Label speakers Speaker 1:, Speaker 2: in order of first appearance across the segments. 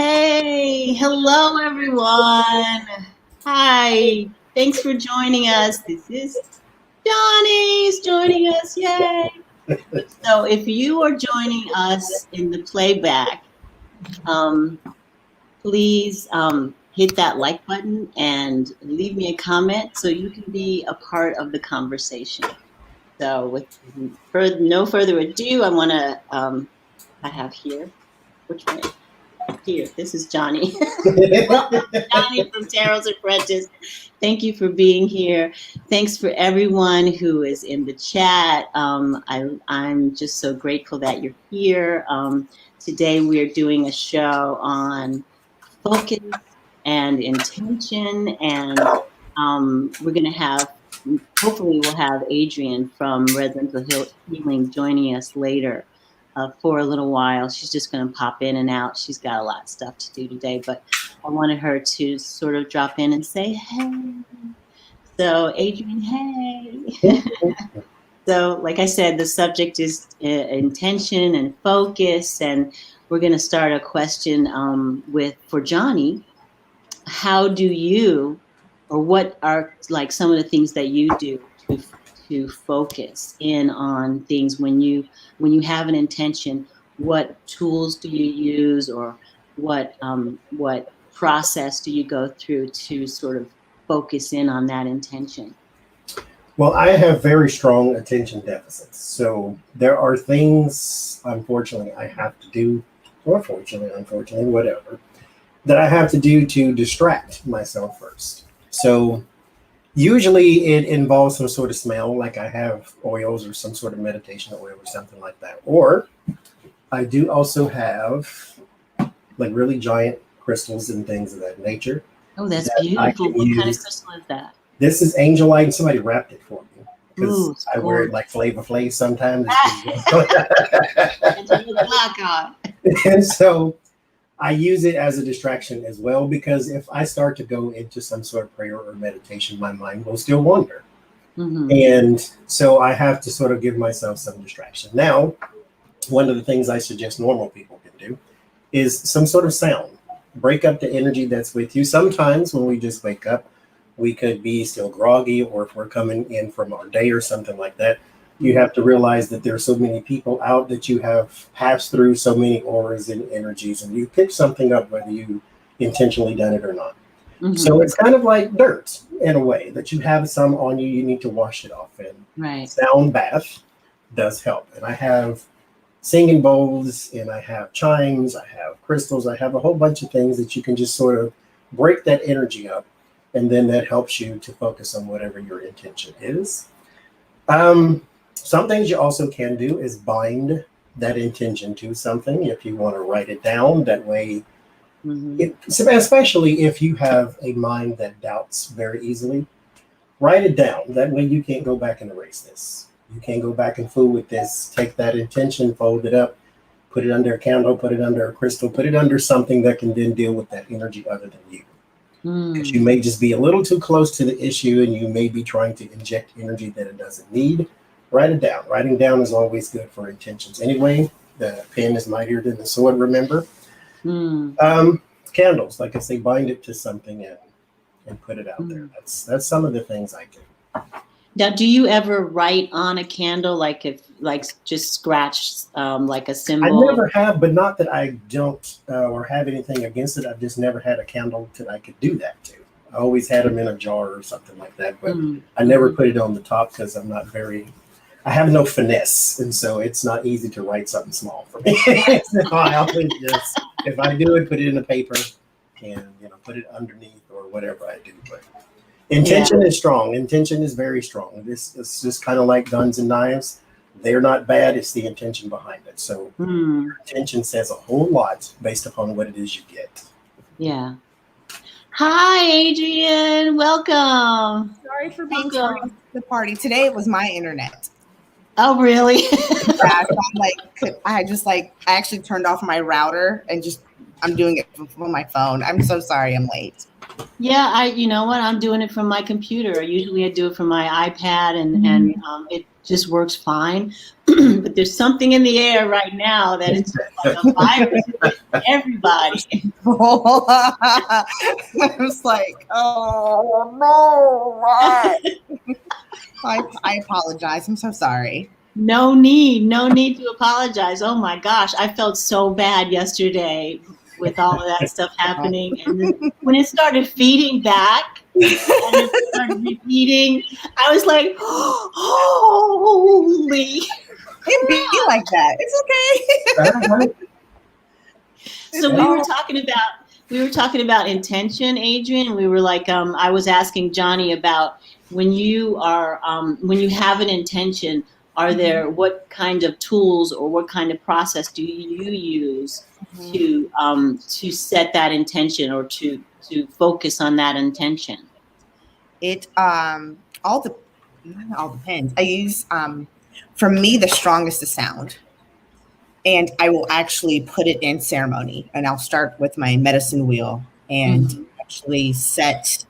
Speaker 1: Hey, hello everyone. Hi, thanks for joining us. This is Johnny's joining us. Yay. So if you are joining us in the playback, um, please hit that like button and leave me a comment so you can be a part of the conversation. So with no further ado, I have here, which way? Here, this is Johnny. Welcome, Johnny from Tarot's Apprentice. Thank you for being here. Thanks for everyone who is in the chat. I'm just so grateful that you're here. Today we are doing a show on focus and intention, and we're going to hopefully we'll have Adrian from Lentil Healing joining us later. For a little while. She's just going to pop in and out. She's got a lot of stuff to do today, but I wanted her to sort of drop in and say, hey. So, Adrian, hey. So, like I said, the subject is intention and focus, and we're going to start a question for Johnny. How do you, or what are like some of the things that you do to focus in on things when you have an intention? What tools do you use, or what process do you go through to sort of focus in on that intention?
Speaker 2: Well, I have very strong attention deficits, so there are things, unfortunately, I have to do, or unfortunately, whatever, that I have to do to distract myself first. So usually it involves some sort of smell, like I have oils or some sort of meditation oil or something like that. Or I do also have like really giant crystals and things of that nature.
Speaker 1: Oh, that's beautiful. What kind of crystal is that?
Speaker 2: This is angelite, and somebody wrapped it for me because I wear it like Flavor Flav sometimes. And so I use it as a distraction as well, because if I start to go into some sort of prayer or meditation, my mind will still wander. Mm-hmm. And so I have to sort of give myself some distraction. Now, one of the things I suggest normal people can do is some sort of sound. Break up the energy that's with you. Sometimes when we just wake up, we could be still groggy, or if we're coming in from our day or something like that, you have to realize that there are so many people out that you have passed through so many auras and energies, and you pick something up whether you intentionally done it or not. Mm-hmm. So it's kind of like dirt in a way that you have some on you, you need to wash it off. And right. Sound bath does help. And I have singing bowls, and I have chimes, I have crystals, I have a whole bunch of things that you can just sort of break that energy up. And then that helps you to focus on whatever your intention is. Some things you also can do is bind that intention to something. If you want to write it down, that way, especially if you have a mind that doubts very easily, write it down. That way you can't go back and erase this. You can't go back and fool with this. Take that intention, fold it up, put it under a candle, put it under a crystal, put it under something that can then deal with that energy other than you. Because you may just be a little too close to the issue, and you may be trying to inject energy that it doesn't need. Write it down. Writing down is always good for intentions. Anyway, the pen is mightier than the sword, remember? Candles, like I say, bind it to something and put it out there. That's some of the things I do.
Speaker 1: Now, do you ever write on a candle, just scratch like a symbol?
Speaker 2: I never have, but not that I don't or have anything against it. I've just never had a candle that I could do that to. I always had them in a jar or something like that, but I never put it on the top because I have no finesse, and so it's not easy to write something small for me. So I'll just, if I do it, put it in a paper and put it underneath or whatever I do. But intention is strong. Intention is very strong. This is just kind of like guns and knives. They're not bad. It's the intention behind it. So your intention says a whole lot based upon what it is you get.
Speaker 1: Yeah. Hi, Adrian. Welcome.
Speaker 3: Sorry for being tardy to the party. Today it was my internet.
Speaker 1: Oh, really?
Speaker 3: Yeah, so I actually turned off my router and I'm doing it from my phone. I'm so sorry I'm late.
Speaker 1: Yeah, you know what? I'm doing it from my computer. Usually I do it from my iPad, and just works fine. But there's something in the air right now that is like a virus with everybody.
Speaker 3: I was like, oh no, why? I apologize. I'm so sorry.
Speaker 1: No need to apologize. Oh my gosh, I felt so bad yesterday with all of that stuff happening. And then when it started feeding back and it started repeating, I was like, holy.
Speaker 3: It be like that. It's okay.
Speaker 1: So we were talking about intention, Adrian. We were like, I was asking Johnie about when you have an intention, are there, what kind of tools or what kind of process do you use to set that intention or to focus on that intention?
Speaker 3: It all depends. I use for me the strongest is sound. And I will actually put it in ceremony, and I'll start with my medicine wheel and actually set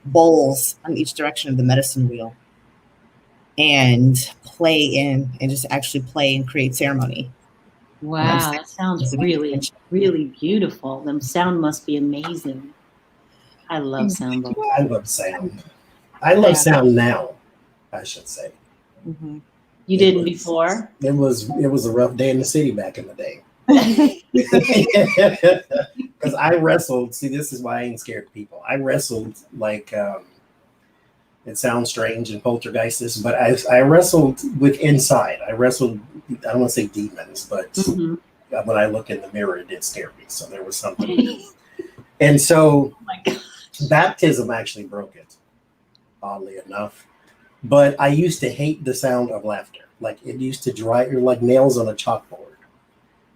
Speaker 3: bowls on each direction of the medicine wheel and play in and just actually play and create ceremony.
Speaker 1: Wow, that sounds really, really beautiful. The sound must be amazing. I love sound bowls.
Speaker 2: I love sound. I love sound now, I should say.
Speaker 3: Mm-hmm.
Speaker 1: You didn't before?
Speaker 2: It was a rough day in the city back in the day. Because I wrestled. See, this is why I ain't scared of people. I wrestled like it sounds strange and poltergeist, but I wrestled with inside. I wrestled. I don't want to say demons, but when I look in the mirror, it did scare me. So there was something. And so, baptism actually broke it, oddly enough. But I used to hate the sound of laughter. Like it used to drive like nails on a chalkboard.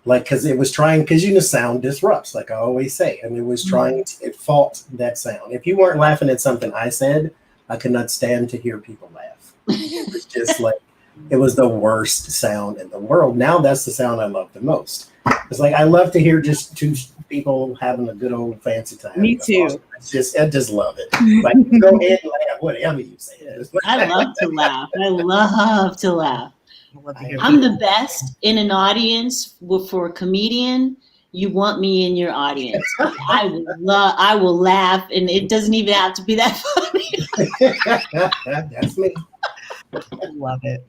Speaker 2: Like, because it was trying, because sound disrupts, like I always say. And it was trying, it fought that sound. If you weren't laughing at something I said, I could not stand to hear people laugh. It was just like, it was the worst sound in the world. Now that's the sound I love the most. It's like, I love to hear just two people having a good old fancy time.
Speaker 3: Me too.
Speaker 2: I just love it. Like, go ahead and laugh, whatever you say.
Speaker 1: I love to laugh. I love to laugh. I'm the best in an audience. For a comedian, you want me in your audience. I will laugh, and it doesn't even have to be that funny.
Speaker 2: That's me.
Speaker 3: I love it.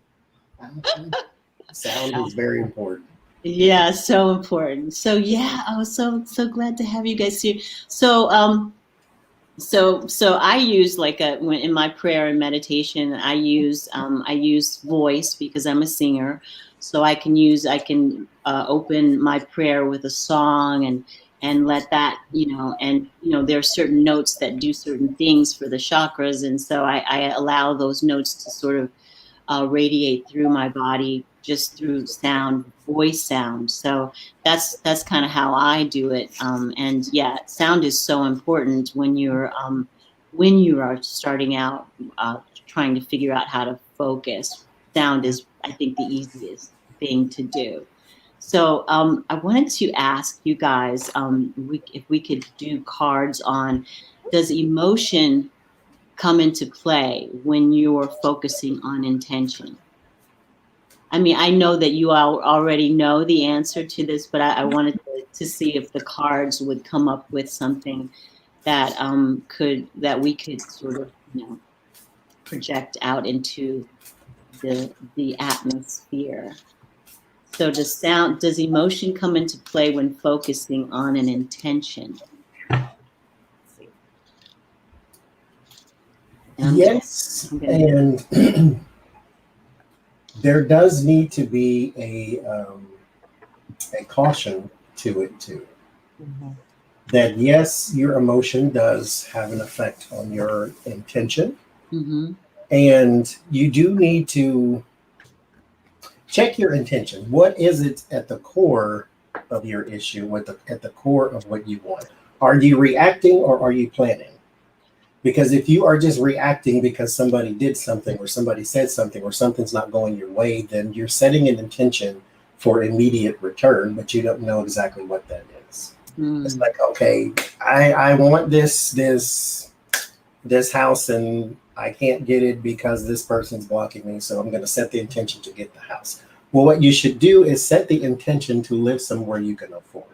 Speaker 2: Sound is very important.
Speaker 1: Yeah, so important. So yeah, I was so glad to have you guys here. So so I use when in my prayer and meditation, I use voice because I'm a singer. So I can open my prayer with a song and let that, there are certain notes that do certain things for the chakras. And so I allow those notes to sort of radiate through my body just through sound, voice sound. So that's kind of how I do it. And yeah, sound is so important when you are starting out trying to figure out how to focus. Sound is, I think, the easiest thing to do. So I wanted to ask you guys if we could do cards on, does emotion come into play when you're focusing on intention? I mean, I know that you all already know the answer to this, but I wanted to see if the cards would come up with something that we could sort of project out into the atmosphere. So does emotion come into play when focusing on an intention?
Speaker 2: Yes, and there does need to be a caution to it too. Mm-hmm. That yes, your emotion does have an effect on your intention, and you do need to check your intention. What is it at the core of your issue? At the core of what you want? Are you reacting or are you planning? Because if you are just reacting because somebody did something or somebody said something or something's not going your way, then you're setting an intention for immediate return, but you don't know exactly what that is. It's like, okay, I want this this house and I can't get it because this person's blocking me. So I'm going to set the intention to get the house. Well, what you should do is set the intention to live somewhere you can afford.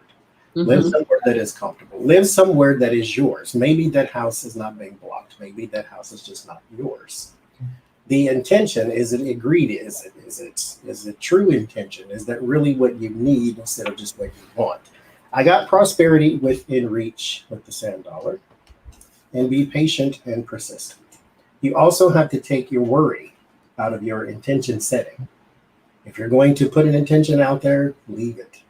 Speaker 2: Live somewhere that is comfortable. Live somewhere that is yours. Maybe that house is not being blocked. Maybe that house is just not yours. The intention, is it agreed? Is it true intention? Is that really what you need instead of just what you want? I got prosperity within reach with the sand dollar. And be patient and persistent. You also have to take your worry out of your intention setting. If you're going to put an intention out there, leave it.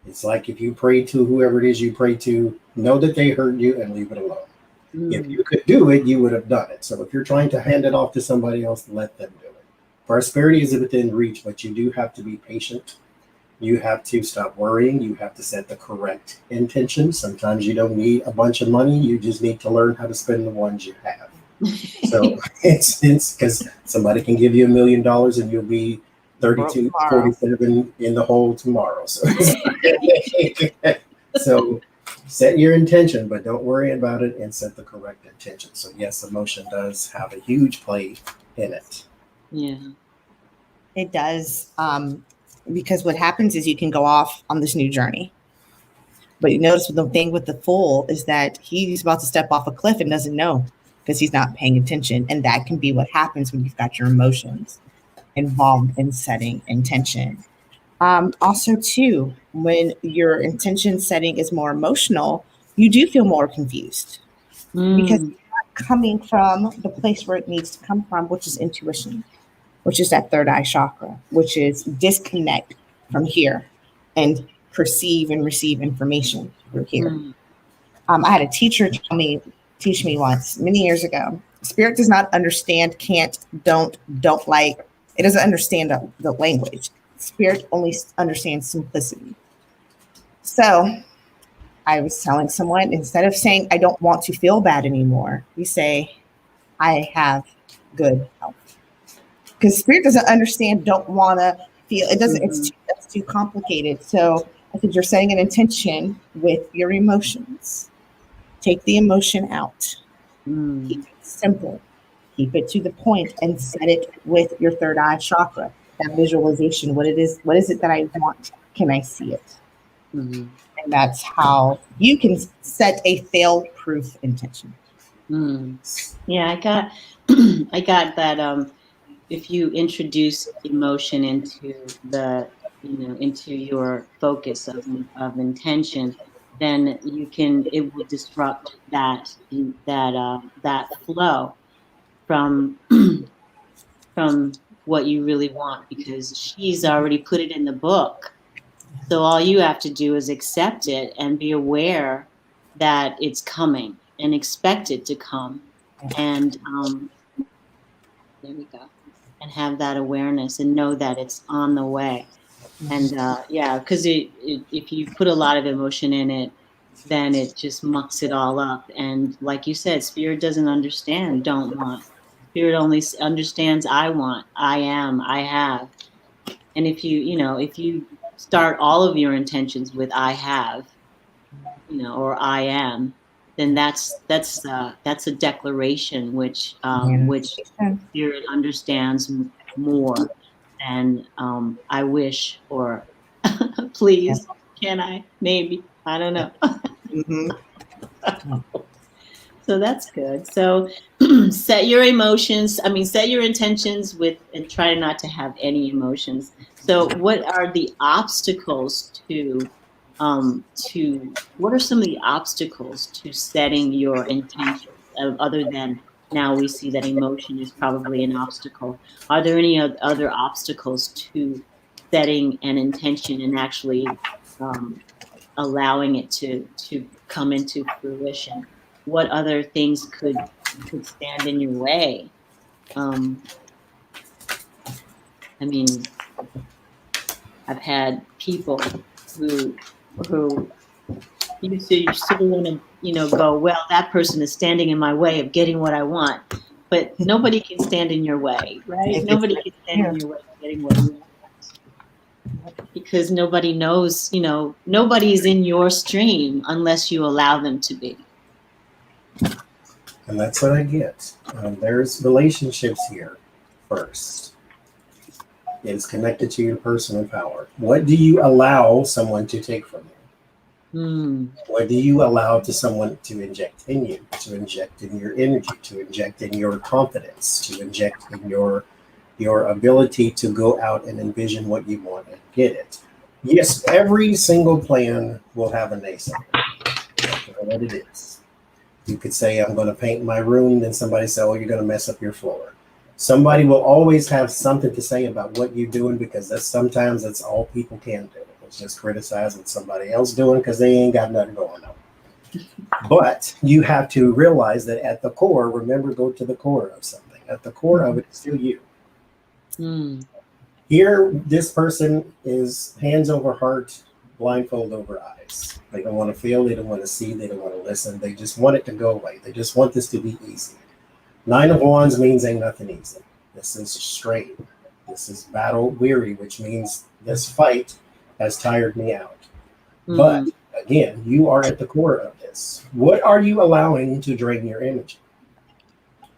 Speaker 2: It's like if you pray to whoever it is you pray to, know that they hurt you and leave it alone. If you could do it, you would have done it. So if you're trying to hand it off to somebody else, let them do it. Prosperity is within reach, but you do have to be patient. You have to stop worrying. You have to set the correct intention. Sometimes you don't need a bunch of money. You just need to learn how to spend the ones you have. So it's because somebody can give you $1 million and you'll be 32, 47 in the hole tomorrow. So set your intention, but don't worry about it and set the correct intention. So yes, emotion does have a huge play in it.
Speaker 1: Yeah,
Speaker 3: it does. Because what happens is you can go off on this new journey. But you notice the thing with the fool is that he's about to step off a cliff and doesn't know because he's not paying attention. And that can be what happens when you've got your emotions involved in setting intention. Also, too, when your intention setting is more emotional, you do feel more confused because it's not coming from the place where it needs to come from, which is intuition, which is that third eye chakra, which is disconnect from here and perceive and receive information through here. I had a teacher teach me once, many years ago, spirit does not understand, can't, don't like. It doesn't understand the language. Spirit only understands simplicity. So I was telling someone, instead of saying, I don't want to feel bad anymore, we say, I have good health. Because spirit doesn't understand, don't want to feel, it doesn't, that's too complicated. So I said, you're setting an intention with your emotions. Take the emotion out. Keep it simple. Keep it to the point and set it with your third eye chakra. That visualization, what is it that I want? Can I see it? And that's how you can set a fail-proof intention.
Speaker 1: Yeah, I got that. If you introduce emotion into into your focus of intention, then it will disrupt that flow from what you really want, because she's already put it in the book. So all you have to do is accept it and be aware that it's coming and expect it to come. And there we go. And have that awareness and know that it's on the way. And because if you put a lot of emotion in it, then it just mucks it all up. And like you said, spirit doesn't understand, don't want. Spirit only understands I want, I am, I have. And if you start all of your intentions with I have, or I am, then that's a declaration which spirit understands more than I wish or please, can I, maybe, I don't know. So that's good. So set your emotions, set your intentions and try not to have any emotions. So what are the obstacles what are some of the obstacles to setting your intentions, other than now we see that emotion is probably an obstacle? Are there any other obstacles to setting an intention and actually allowing it to come into fruition? What other things could stand in your way? I've had people who you sort of want to, go, well, that person is standing in my way of getting what I want, but nobody can stand in your way, right? Nobody can stand in your way of getting what you want, because nobody knows, nobody's in your stream unless you allow them to be.
Speaker 2: And that's what I get. There's relationships here first. It's connected to your personal power. What do you allow someone to take from you? What do you allow to someone to inject in you, to inject in your energy, to inject in your confidence, to inject in your ability to go out and envision what you want and get it? Yes, every single plan will have a naysayer. That's what it is. You could say, I'm going to paint my room. Then somebody say, oh, you're going to mess up your floor. Somebody will always have something to say about what you're doing, because sometimes that's all people can do. It's just criticize what somebody else doing because they ain't got nothing going on. But you have to realize that at the core, remember, go to the core of something. At the core of it is still you. Here, this person is hands over heart, blindfold over eyes. They don't want to feel, they don't want to see, they don't want to listen. They just want it to go away. They just want this to be easy. 9 of Wands means ain't nothing easy. This is strain. This is battle weary, which means this fight has tired me out. But again, you are at the core of this. What are you allowing to drain your energy?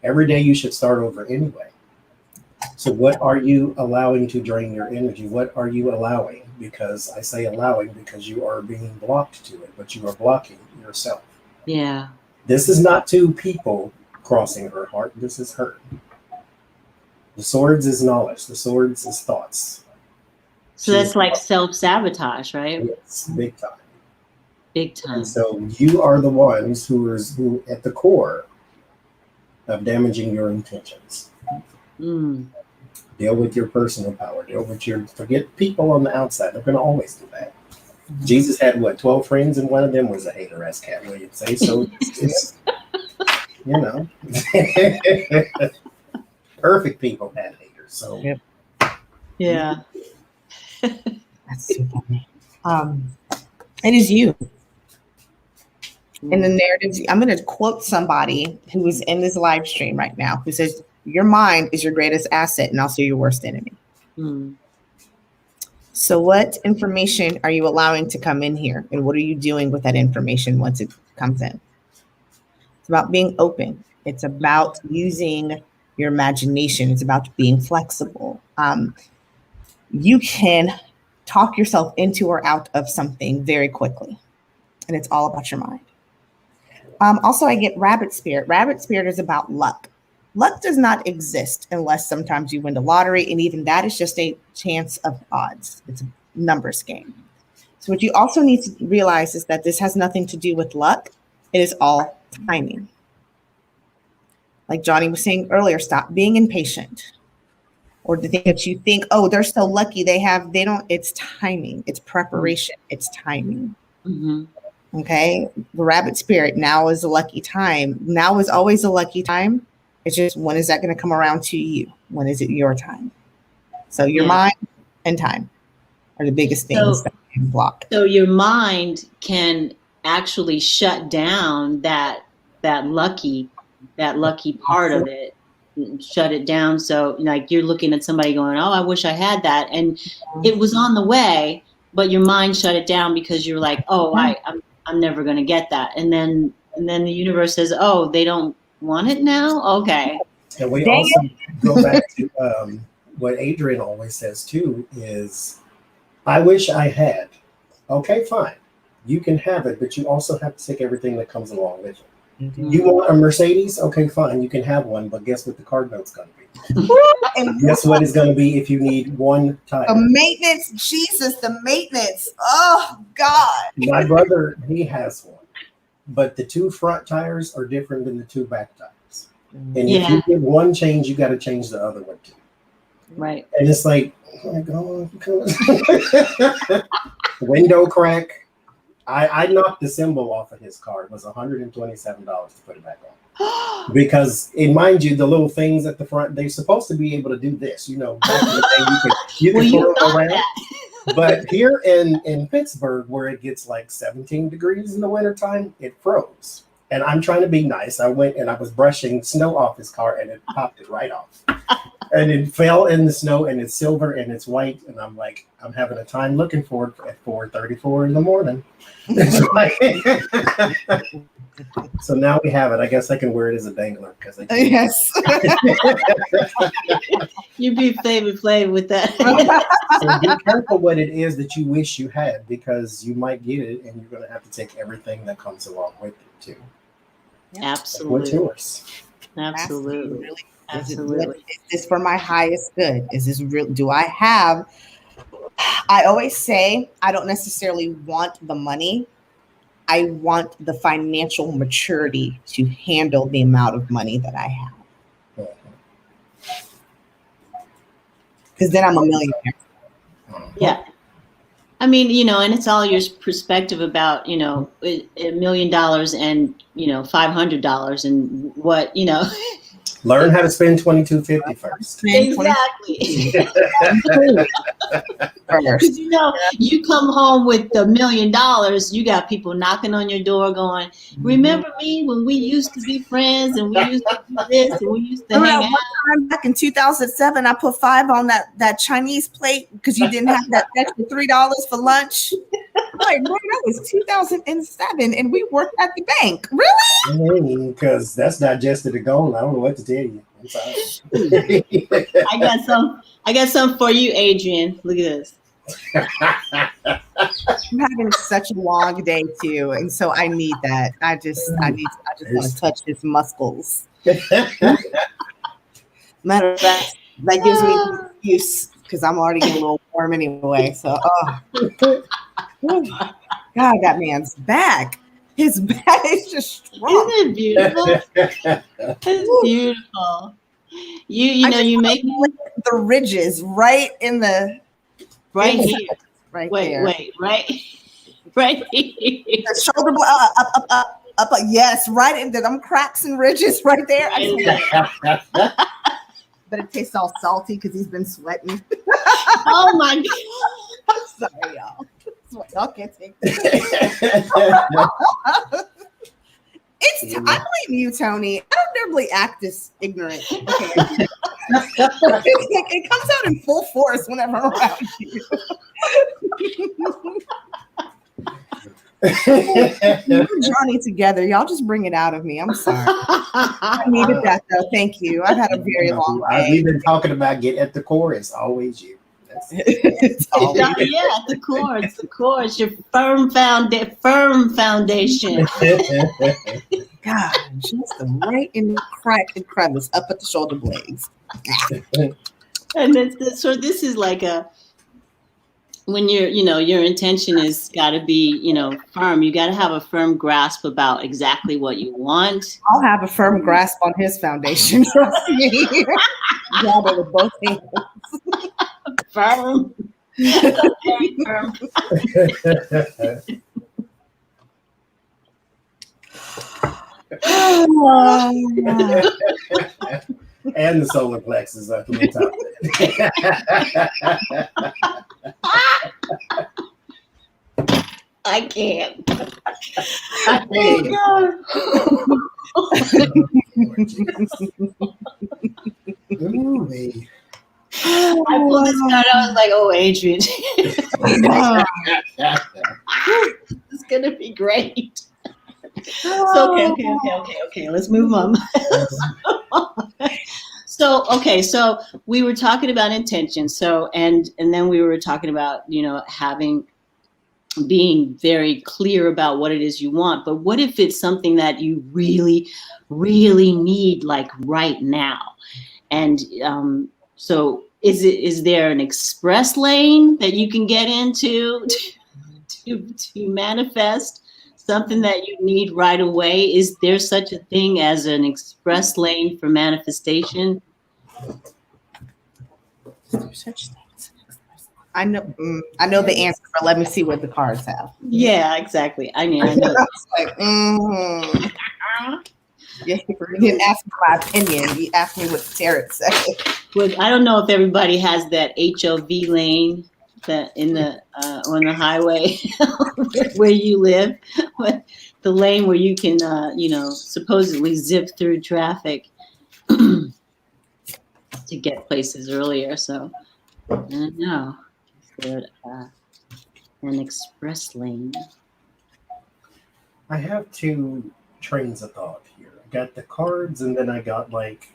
Speaker 2: Every day you should start over anyway. So what are you allowing to drain your energy? What are you allowing? Because I say allowing because you are being blocked to it, but you are blocking yourself.
Speaker 1: Yeah.
Speaker 2: This is not two people crossing her heart. This is her. The swords is knowledge. The swords is thoughts.
Speaker 1: So that's like self-sabotage, right?
Speaker 2: Yes, big time.
Speaker 1: Big time.
Speaker 2: And so you are the ones who at the core of damaging your intentions. Deal with your personal power. Deal with forget people on the outside. They're going to always do that. Jesus had 12 friends, and one of them was a hater, as Cat Williams say. So it's perfect people had haters. So
Speaker 1: yeah.
Speaker 3: That's so funny. It is you. In the narrative, I'm going to quote somebody who is in this live stream right now, who says, your mind is your greatest asset and also your worst enemy. So what information are you allowing to come in here? And what are you doing with that information once it comes in? It's about being open. It's about using your imagination. It's about being flexible. You can talk yourself into or out of something very quickly. And it's all about your mind. Also, I get rabbit spirit. Rabbit spirit is about luck. Luck does not exist unless sometimes you win the lottery. And even that is just a chance of odds. It's a numbers game. So what you also need to realize is that this has nothing to do with luck. It is all timing. Like Johnie was saying earlier, stop being impatient. Or the thing that you think, oh, they're so lucky. It's timing. It's preparation. It's timing. Okay. The rabbit spirit, now is a lucky time. Now is always a lucky time. It's just, when is that going to come around to you? When is it your time? So your mind and time are the biggest things that can block.
Speaker 1: So your mind can actually shut down that lucky part of it, shut it down. So like you're looking at somebody going, oh, I wish I had that. And it was on the way, but your mind shut it down because you're like, oh, I'm never going to get that. And then the universe says, oh, they don't want it now? Okay.
Speaker 2: And we also go back to what Adrian always says too is, I wish I had. Okay, fine. You can have it, but you also have to take everything that comes along with it. You want a Mercedes? Okay, fine. You can have one, but guess what the card note's going to be? And guess what it's going to be if you need one tire?
Speaker 3: The maintenance, Jesus, the maintenance. Oh, God.
Speaker 2: My brother, he has one. But the 2 front tires are different than the 2 back tires. And if you get one change, you got to change the other one too.
Speaker 1: Right.
Speaker 2: And it's like, oh my God. Window crack. I knocked the symbol off of his car. It was $127 to put it back on. Because, and mind you, the little things at the front, they're supposed to be able to do this. Back in the day, you can pull them around.
Speaker 1: That.
Speaker 2: But here in Pittsburgh, where it gets like 17 degrees in the wintertime, it froze. And I'm trying to be nice. I went and I was brushing snow off his car and it popped it right off. And it fell in the snow, and it's silver and it's white, and I'm like, I'm having a time looking for it at 4:34 in the morning. So now we have it. I guess I can wear it as a dangler because I can.
Speaker 3: Yes.
Speaker 1: You'd be flavor with that.
Speaker 2: So be careful what it is that you wish you had, because you might get it and you're going to have to take everything that comes along with it too.
Speaker 1: Absolutely.
Speaker 2: What's yours?
Speaker 1: Absolutely.
Speaker 3: Really,
Speaker 1: Absolutely.
Speaker 3: is this for my highest good? Is this real? Do I have? I always say I don't necessarily want the money. I want the financial maturity to handle the amount of money that I have. Because then I'm a millionaire.
Speaker 1: Yeah. I mean, and it's all your perspective about, $1 million and, $500 and what,
Speaker 2: Learn how to spend $22.50 first.
Speaker 1: Exactly. Because you come home with $1 million, you got people knocking on your door going, remember me when we used to be friends and we used to do this and we used to hang out?
Speaker 3: Back in 2007, I put $5 on that Chinese plate because you didn't have that extra $3 for lunch. Like, boy, that was 2007 and we worked at the bank. Really?
Speaker 2: Because that's digested and gone. I don't know what to tell you. I'm sorry.
Speaker 3: I
Speaker 1: got some for you, Adrian. Look at this.
Speaker 3: I'm having such a long day too, and so I need that. I just want to touch his muscles. Matter of fact, that gives me an excuse because I'm already getting a little warm anyway. So, God, that man's back. His back is just strong.
Speaker 1: Isn't it beautiful? It's beautiful. You make
Speaker 3: the ridges right in the
Speaker 1: here.
Speaker 3: Right
Speaker 1: wait,
Speaker 3: there.
Speaker 1: Right here.
Speaker 3: The shoulder up. Yes, right in there. Them cracks and ridges right there. But it tastes all salty because he's been sweating.
Speaker 1: Oh my God.
Speaker 3: I'm sorry, y'all. Y'all can't take this. I blame you, Toni. I don't normally act this ignorant. Okay. It comes out in full force whenever I'm around you. You and Johnie together, y'all just bring it out of me. I'm sorry. I needed that though. Thank you. I've had a very long day.
Speaker 2: We've been talking about get at the core. It's always you.
Speaker 1: It's the core. It's the core. It's your firm foundation.
Speaker 3: God, just right in the crack and crevice up at the shoulder blades.
Speaker 1: And so this is like when your intention is got to be, firm. You got to have a firm grasp about exactly what you want.
Speaker 3: I'll have a firm grasp on his foundation. Trust me. Grab it with both hands.
Speaker 1: Firm. Very firm.
Speaker 2: And the solar plexus up on top.
Speaker 1: I can't. I pulled this card out. I was like, "Oh, Adrian, it's gonna be great." So okay. Let's move on. So we were talking about intention. So and then we were talking about being very clear about what it is you want. But what if it's something that you really, really need, like right now? And so is there an express lane that you can get into to manifest something that you need right away? Is there such a thing as an express lane for manifestation?
Speaker 3: Such things. I know the answer, but let me see what the cards have.
Speaker 1: Yeah, exactly. I know.
Speaker 3: It's like, Yeah, you didn't ask me my opinion. You asked me what the tarot said.
Speaker 1: Well, I don't know if everybody has that HOV lane that in the on the highway where you live, but the lane where you can supposedly zip through traffic. to get places earlier. So I don't know. Is there an express lane?
Speaker 2: I have two trains of thought here. I got the cards, and then I got like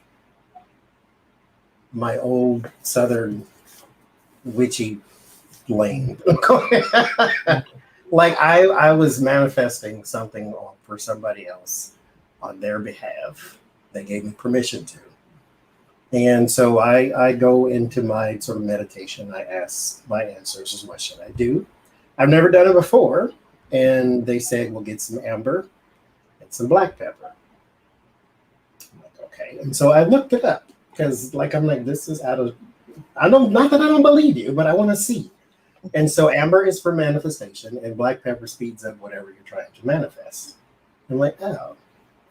Speaker 2: my old Southern witchy lane. Like I was manifesting something for somebody else on their behalf. They gave me permission to. And so I go into my sort of meditation. I ask my ancestors, what should I do? I've never done it before. And they said, we'll get some amber and some black pepper. I'm like, okay. And so I looked it up because I'm like, this is not that I don't believe you, but I want to see. And so amber is for manifestation and black pepper speeds up whatever you're trying to manifest. I'm like, oh,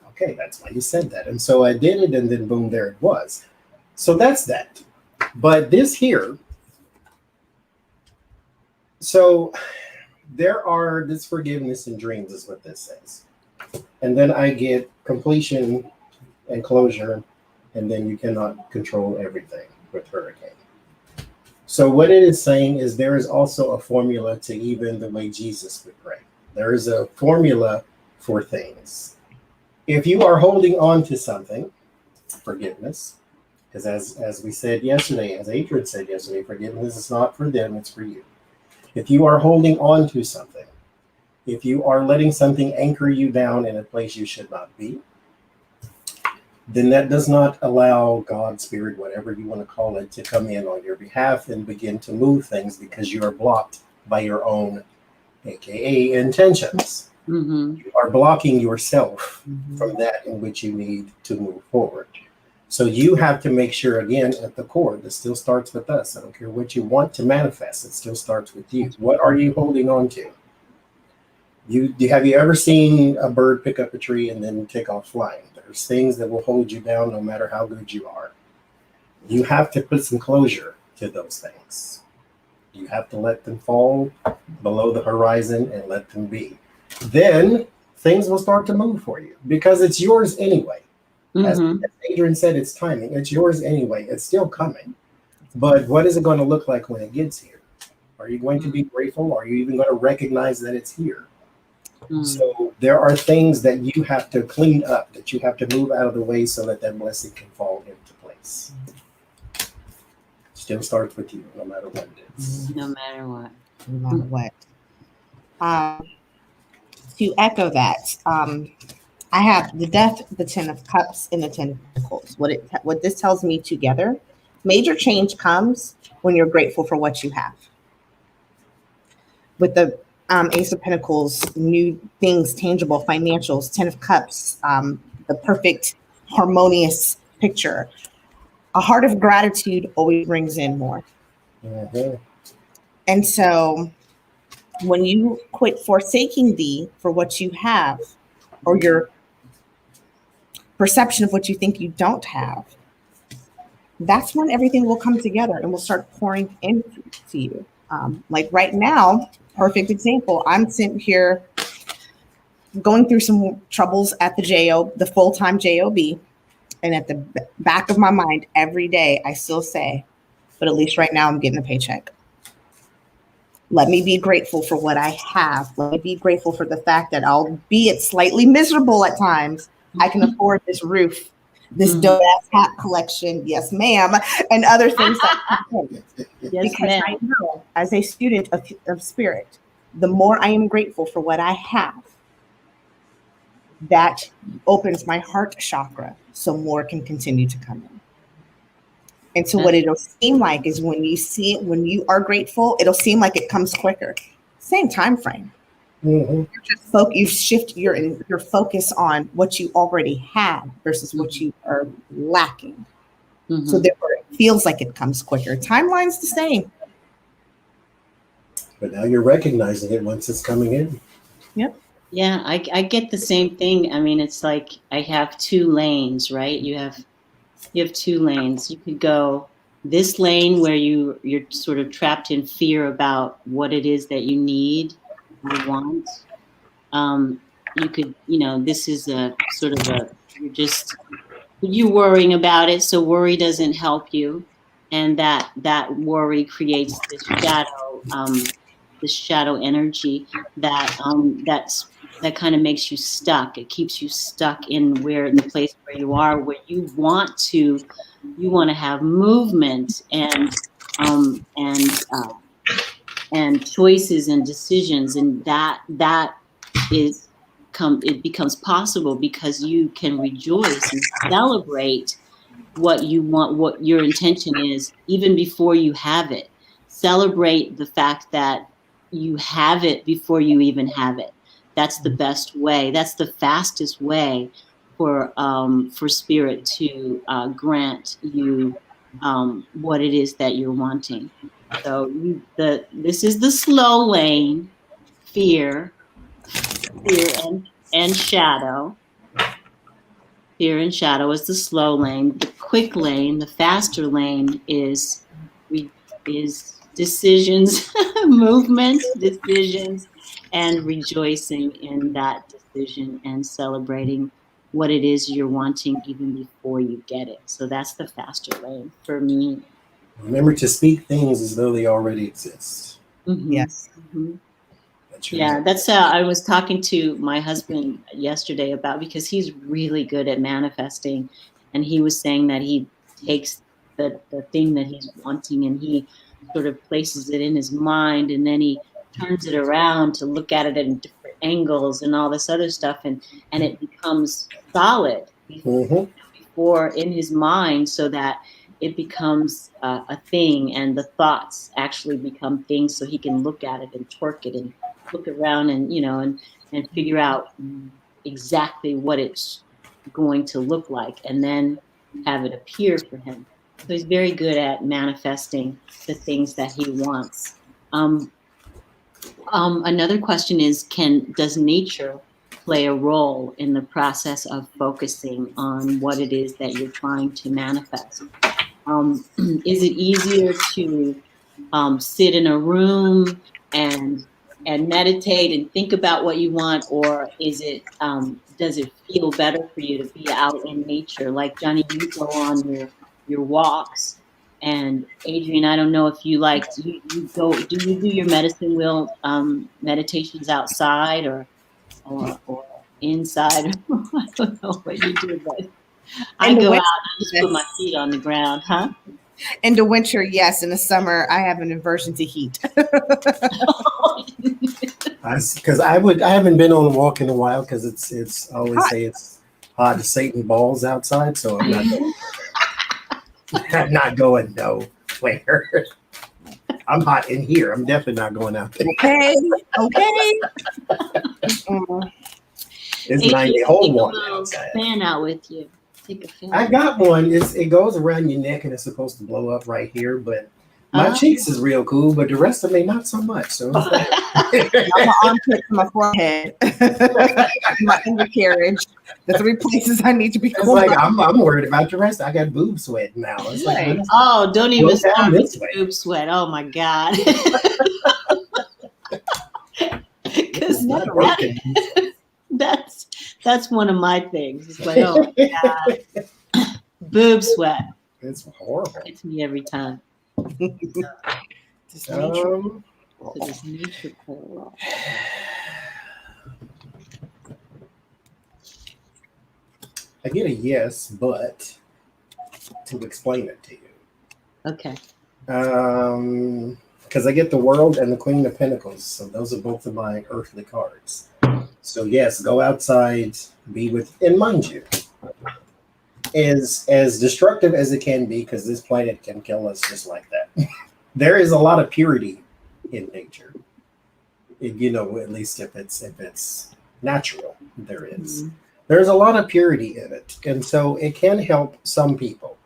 Speaker 2: okay, that's why you said that. And so I did it, and then boom, there it was. So that's that. But this here, so this forgiveness in dreams is what this says. And then I get completion and closure, and then you cannot control everything with hurricane. So what it is saying is there is also a formula to even the way Jesus would pray. There is a formula for things. If you are holding on to something, forgiveness, because as we said yesterday, as Adrian said yesterday, forgiveness is not for them, it's for you. If you are holding on to something, if you are letting something anchor you down in a place you should not be, then that does not allow God, Spirit, whatever you want to call it, to come in on your behalf and begin to move things because you are blocked by your own, AKA, intentions. Mm-hmm. You are blocking yourself from that in which you need to move forward. So you have to make sure, again, at the core, this still starts with us. I don't care what you want to manifest. It still starts with you. What are you holding on to? Have you ever seen a bird pick up a tree and then take off flying? There's things that will hold you down no matter how good you are. You have to put some closure to those things. You have to let them fall below the horizon and let them be. Then things will start to move for you because it's yours anyway. As Adrian said, it's timing. It's yours anyway. It's still coming. But what is it going to look like when it gets here? Are you going to be grateful? Are you even going to recognize that it's here? So there are things that you have to clean up, that you have to move out of the way so that that blessing can fall into place. Still starts with you, no matter what it is.
Speaker 1: No matter what.
Speaker 3: No matter what. To echo that, I have the Death, the Ten of Cups, and the Ten of Pentacles. What this tells me together, major change comes when you're grateful for what you have. With the Ace of Pentacles, new things, tangible, financials, Ten of Cups, the perfect, harmonious picture. A heart of gratitude always brings in more. And so when you quit forsaking thee for what you have, or your perception of what you think you don't have, that's when everything will come together and will start pouring into you. Like right now, perfect example, I'm sitting here going through some troubles at the full-time job, and at the back of my mind every day I still say, but at least right now I'm getting a paycheck. Let me be grateful for what I have. Let me be grateful for the fact that, albeit slightly miserable at times, I can afford this roof, this dope-ass hat collection, yes ma'am, and other things like that.
Speaker 1: Yes,
Speaker 3: because
Speaker 1: ma'am.
Speaker 3: I know, as a student of spirit, the more I am grateful for what I have, that opens my heart chakra so more can continue to come in. And so what it'll seem like is when you are grateful, it'll seem like it comes quicker. Same time frame. You shift your focus on what you already have versus what you are lacking. So therefore it feels like it comes quicker. Timeline's the same.
Speaker 2: But now you're recognizing it once it's coming in.
Speaker 3: Yep.
Speaker 1: Yeah, I get the same thing. I mean, it's like I have two lanes, right? You have two lanes. You could go this lane where you're sort of trapped in fear about what it is that you need or want. You could, this is a sort of you're just you worrying about it, so worry doesn't help you, and that worry creates this shadow energy that kind of makes you stuck. It keeps you stuck in the place where you are, where you want to have movement um, and uh, and choices and decisions, and that is it becomes possible because you can rejoice and celebrate what you want, what your intention is, even before you have it. Celebrate the fact that you have it before you even have it. That's the best way. That's the fastest way for spirit to grant you what it is that you're wanting. So this is the slow lane, fear, and shadow. Fear and shadow is the slow lane. The quick lane, the faster lane is decisions, movement, decisions, and rejoicing in that decision and celebrating what it is you're wanting even before you get it. So that's the faster lane for me.
Speaker 2: Remember to speak things as though they already exist.
Speaker 1: Mm-hmm.
Speaker 3: Yes.
Speaker 1: Mm-hmm. Yeah, that's how I was talking to my husband yesterday about, because he's really good at manifesting, and he was saying that he takes the thing that he's wanting and he sort of places it in his mind, and then he turns it around to look at it in different angles and all this other stuff, and it becomes solid before in his mind, so that it becomes a thing, and the thoughts actually become things, so he can look at it and twerk it and look around and and figure out exactly what it's going to look like, and then have it appear for him. So he's very good at manifesting the things that he wants. Another question is, does nature play a role in the process of focusing on what it is that you're trying to manifest? Is it easier to sit in a room and meditate and think about what you want, or is it does it feel better for you to be out in nature? Like Johnie, you go on your walks, and Adrian, I don't know if you do you do your medicine wheel meditations outside or inside? I don't know what you do, but I go out and I just put my feet on the ground, huh?
Speaker 3: In the winter, yes. In the summer, I have an aversion to heat.
Speaker 2: Because I haven't been on a walk in a while, because it's I always say it's hot as Satan balls outside, so I'm not going. I'm not going nowhere. I'm hot in here. I'm definitely not going out there.
Speaker 3: Okay.
Speaker 2: It's 90. Hold one.
Speaker 1: Fan out with you. Take a fan.
Speaker 2: I got one. It goes around your neck and it's supposed to blow up right here, but my cheeks is real cool, but the rest of me not so much. So
Speaker 3: my armpit, my forehead, my undercarriage, the 3 places I need to be.
Speaker 2: It's like I'm worried about the rest. I got boob sweat now. It's like,
Speaker 1: don't even start with the boob sweat. Oh my God. Because that's one of my things. It's like, oh my God, boob sweat.
Speaker 2: It's horrible.
Speaker 1: It's me every time.
Speaker 3: Does nature
Speaker 1: play a role?
Speaker 2: I get a yes, but to explain it to you.
Speaker 1: Okay.
Speaker 2: Because I get the World and the Queen of Pentacles, so those are both of my earthly cards. So yes, go outside, be with, and mind you, as destructive as it can be, because this planet can kill us just like that. There is a lot of purity in nature. At least if it's natural, there is. Mm-hmm. There's a lot of purity in it, and so it can help some people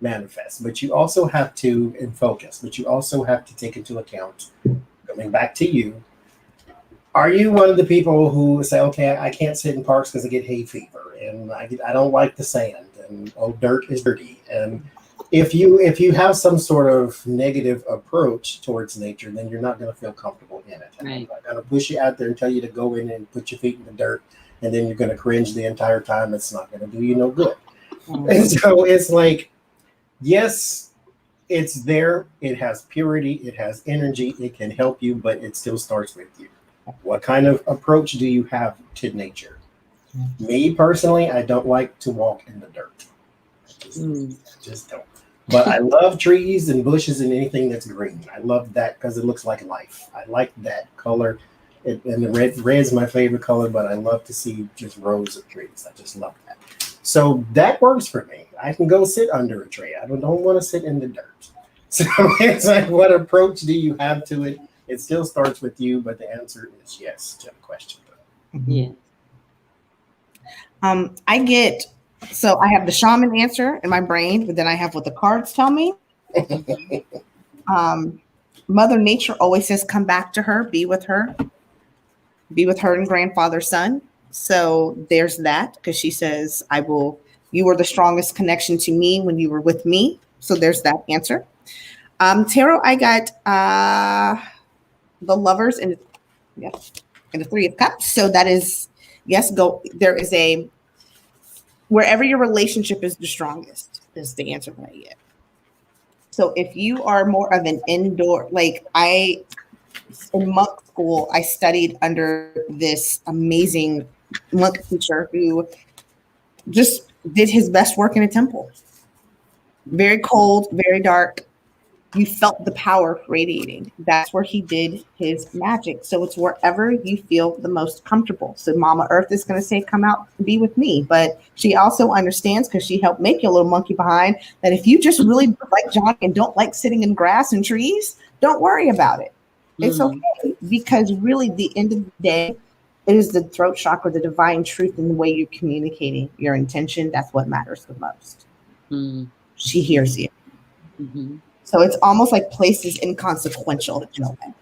Speaker 2: manifest. But you also have to focus. But you also have to take into account, coming back to you. Are you one of the people who say, okay, I can't sit in parks because I get hay fever, and I don't like the sand, and dirt is dirty? And if you have some sort of negative approach towards nature, then you're not going to feel comfortable in it.
Speaker 1: Right.
Speaker 2: I'm going to push you out there and tell you to go in and put your feet in the dirt, and then you're going to cringe the entire time. It's not going to do you no good. And so it's like, yes, it's there. It has purity. It has energy. It can help you, but it still starts with you. What kind of approach do you have to nature? Me personally, I don't like to walk in the dirt. I just don't. But I love trees and bushes and anything that's green. I love that because it looks like life. I like that color. And the red's my favorite color, but I love to see just rows of trees. I just love that. So that works for me. I can go sit under a tree. I don't want to sit in the dirt. So it's like, what approach do you have to it? It still starts with you, but the answer is yes to the question.
Speaker 1: Yeah.
Speaker 3: So I have the shaman answer in my brain, but then I have what the cards tell me. Mother Nature always says, come back to her, be with her and grandfather's son. So there's that, because she says, you were the strongest connection to me when you were with me. So there's that answer. Tarot, I got the Lovers and the Three of Cups. So that is, yes, there is wherever your relationship is the strongest is the answer that I get. So if you are more of an indoor, in monk school, I studied under this amazing monk teacher who just did his best work in a temple. Very cold, very dark. You felt the power radiating. That's where he did his magic. So it's wherever you feel the most comfortable. So Mama Earth is going to say, come out and be with me. But she also understands, because she helped make your little monkey behind, that if you just really like John and don't like sitting in grass and trees, don't worry about it. It's okay, because really the end of the day, it is the throat chakra, the divine truth, and the way you're communicating your intention. That's what matters the most. She hears you. So it's almost like place is inconsequential in a way.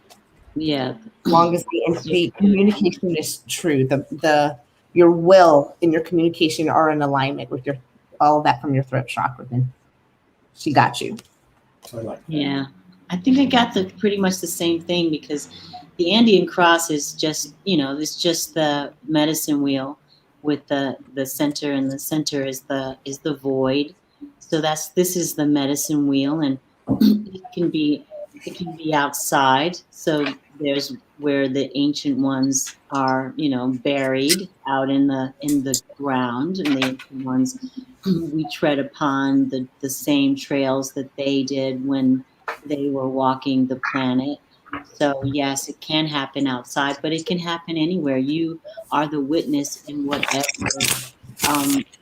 Speaker 1: Yeah.
Speaker 3: As long as the communication is true, your will and your communication are in alignment with all of that from your throat chakra, then she got you.
Speaker 1: Yeah. I think I got pretty much the same thing, because the Andean cross is just, it's just the medicine wheel with the center, and the center is the void. So this is the medicine wheel, and it can be outside. So there's where the ancient ones are, buried out in the ground, and the ancient ones we tread upon the same trails that they did when they were walking the planet. So yes, it can happen outside, but it can happen anywhere. You are the witness in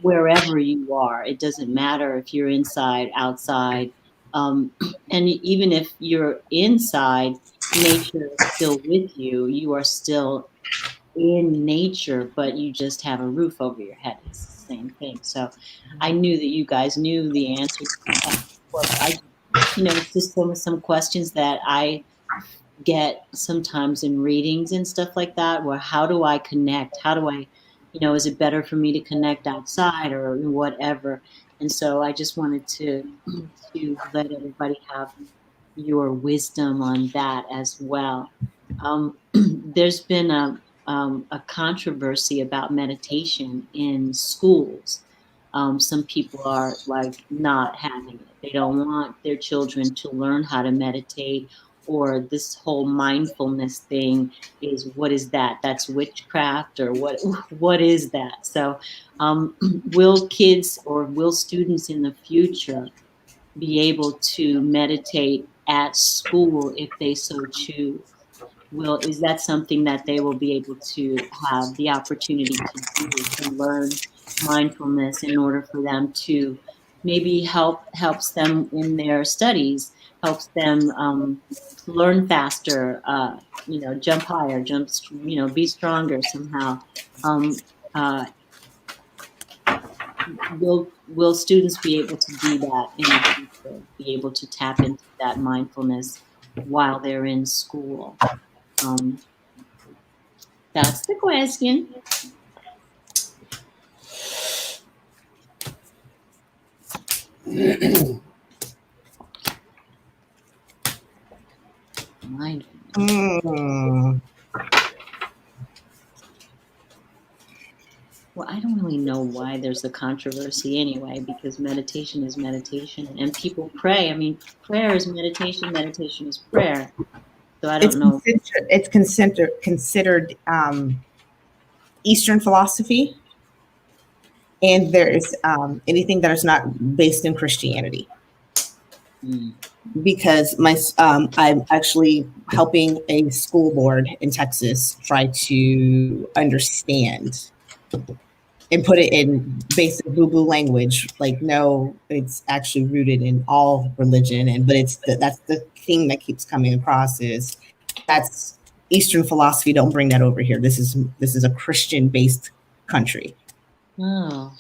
Speaker 1: wherever you are. It doesn't matter if you're inside, outside. And even if you're inside, nature is still with you. You are still in nature, but you just have a roof over your head. It's the same thing. So I knew that you guys knew the answer. It's just some questions that I get sometimes in readings and stuff like that, where how do I connect? How do I, is it better for me to connect outside or whatever? And so I just wanted to let everybody have your wisdom on that as well. There's been a controversy about meditation in schools. Some people are like not having it. They don't want their children to learn how to meditate, or this whole mindfulness thing what is that? That's witchcraft, or what is that? So will kids or will students in the future be able to meditate at school if they so choose? Is that something that they will be able to have the opportunity to do, to learn mindfulness in order for them to maybe helps them in their studies, helps them learn faster, jump higher, be stronger somehow. Will students be able to do that in the future, be able to tap into that mindfulness while they're in school? That's the question. Mindfulness. Well, I don't really know why there's a controversy anyway, because meditation is meditation and people pray. I mean, prayer is meditation, meditation is prayer. So I don't know.
Speaker 3: It's considered Eastern philosophy, and there is anything that is not based in Christianity.
Speaker 1: Mm.
Speaker 3: Because I'm actually helping a school board in Texas try to understand and put it in basic boo-boo language. Like, no, it's actually rooted in all religion, but that's the thing that keeps coming across is that's Eastern philosophy. Don't bring that over here. This is a Christian-based country.
Speaker 1: Oh.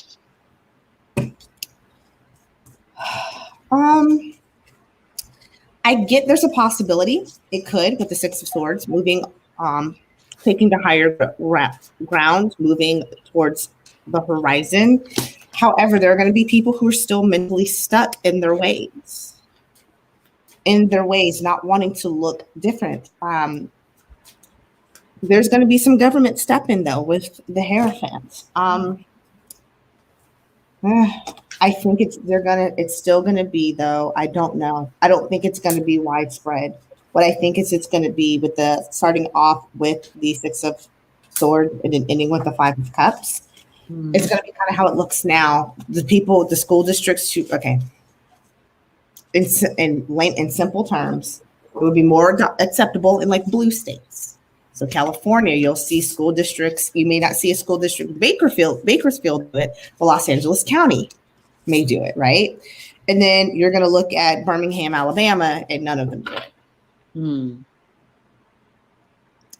Speaker 3: I get there's a possibility it could with the Six of Swords moving, taking the higher ground, moving towards the horizon. However, there are going to be people who are still mentally stuck in their ways, not wanting to look different. There's going to be some government step in though with the Hierophants. I think it's still gonna be though. I don't know. I don't think it's gonna be widespread. What I think is it's gonna be with the starting off with the Six of Swords and then ending with the Five of Cups. It's gonna be kind of how it looks now. The school districts, in simple terms, it would be more acceptable in like blue states. So California, you'll see school districts. You may not see a school district Bakersfield do it, but Los Angeles County may do it, right? And then you're going to look at Birmingham, Alabama, and none of them do it.
Speaker 1: And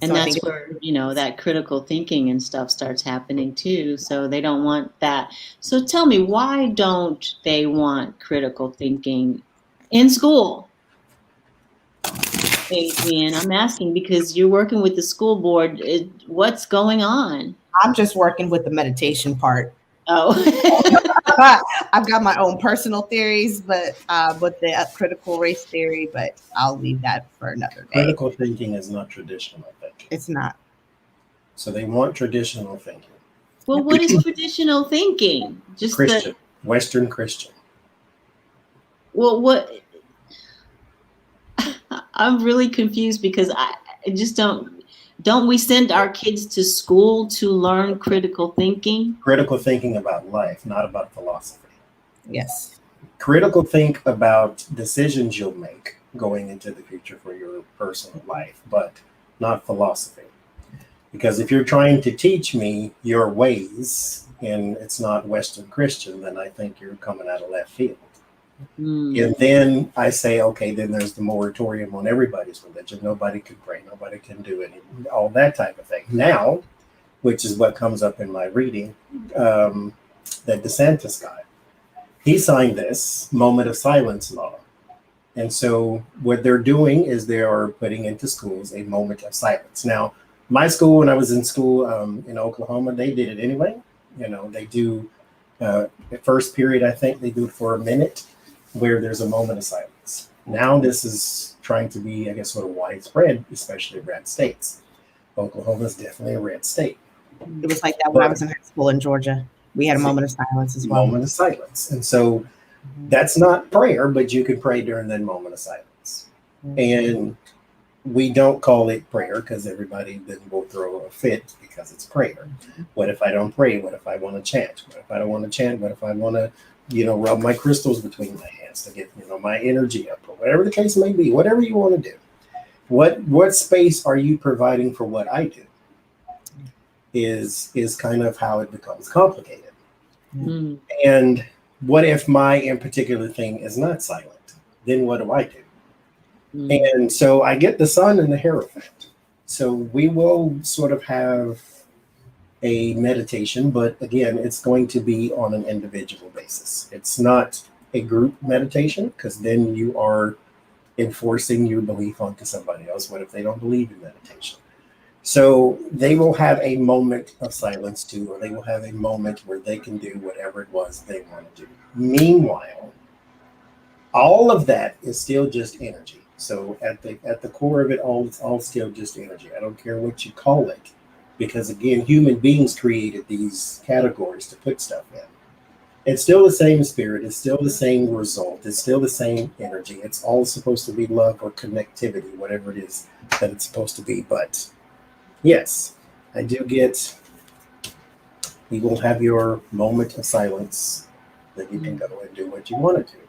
Speaker 3: So
Speaker 1: that's where, that critical thinking and stuff starts happening too. So they don't want that. So tell me, why don't they want critical thinking in school? Adrian, I'm asking because you're working with the school board. What's going on?
Speaker 3: I'm just working with the meditation part.
Speaker 1: Oh.
Speaker 3: I've got my own personal theories, but with the critical race theory, but I'll leave that for another day.
Speaker 2: Critical thinking is not traditional thinking.
Speaker 3: It's not.
Speaker 2: So they want traditional thinking.
Speaker 1: Well, what is traditional thinking? Just
Speaker 2: Christian, Western Christian.
Speaker 1: Well, what? I'm really confused because I just don't we send our kids to school to learn critical thinking?
Speaker 2: Critical thinking about life, not about philosophy.
Speaker 3: Yes.
Speaker 2: Critical think about decisions you'll make going into the future for your personal life, but not philosophy. Because if you're trying to teach me your ways and it's not Western Christian, then I think you're coming out of left field. And then I say, okay, then there's the moratorium on everybody's religion. Nobody can pray, nobody can do any, all that type of thing. Now, which is what comes up in my reading, that DeSantis guy, he signed this moment of silence law. And so what they're doing is they are putting into schools a moment of silence. Now, my school, when I was in school in Oklahoma, they did it anyway. They do the first period, I think they do it for a minute, where there's a moment of silence. Now this is trying to be, I guess, sort of widespread, especially in red states. Oklahoma is definitely a red state.
Speaker 3: It was like that when I was in high school in Georgia. We had a moment of silence as well.
Speaker 2: Moment of silence. And so that's not prayer, but you could pray during that moment of silence. And we don't call it prayer because everybody then will throw a fit because it's prayer. What if I don't pray? What if I want to chant? What if I don't want to chant? What if I want to rub my crystals between my hands to get, my energy up, or whatever the case may be, whatever you want to do. What space are you providing for what I do is kind of how it becomes complicated. And what if my in particular thing is not silent? Then what do I do? And so I get the sun and the Hierophant. So we will sort of have a meditation, but again, it's going to be on an individual basis. It's not a group meditation because then you are enforcing your belief onto somebody else. What if they don't believe in meditation? So they will have a moment of silence too, or they will have a moment where they can do whatever it was they want to do. Meanwhile, all of that is still just energy. So at the core of it all, it's all still just energy. I don't care what you call it. because again, human beings created these categories to put stuff in. It's still the same spirit. It's still the same result. It's still the same energy. It's all supposed to be love or connectivity, whatever it is that it's supposed to be. But yes, I do get, you will have your moment of silence that you can go and do what you want to do.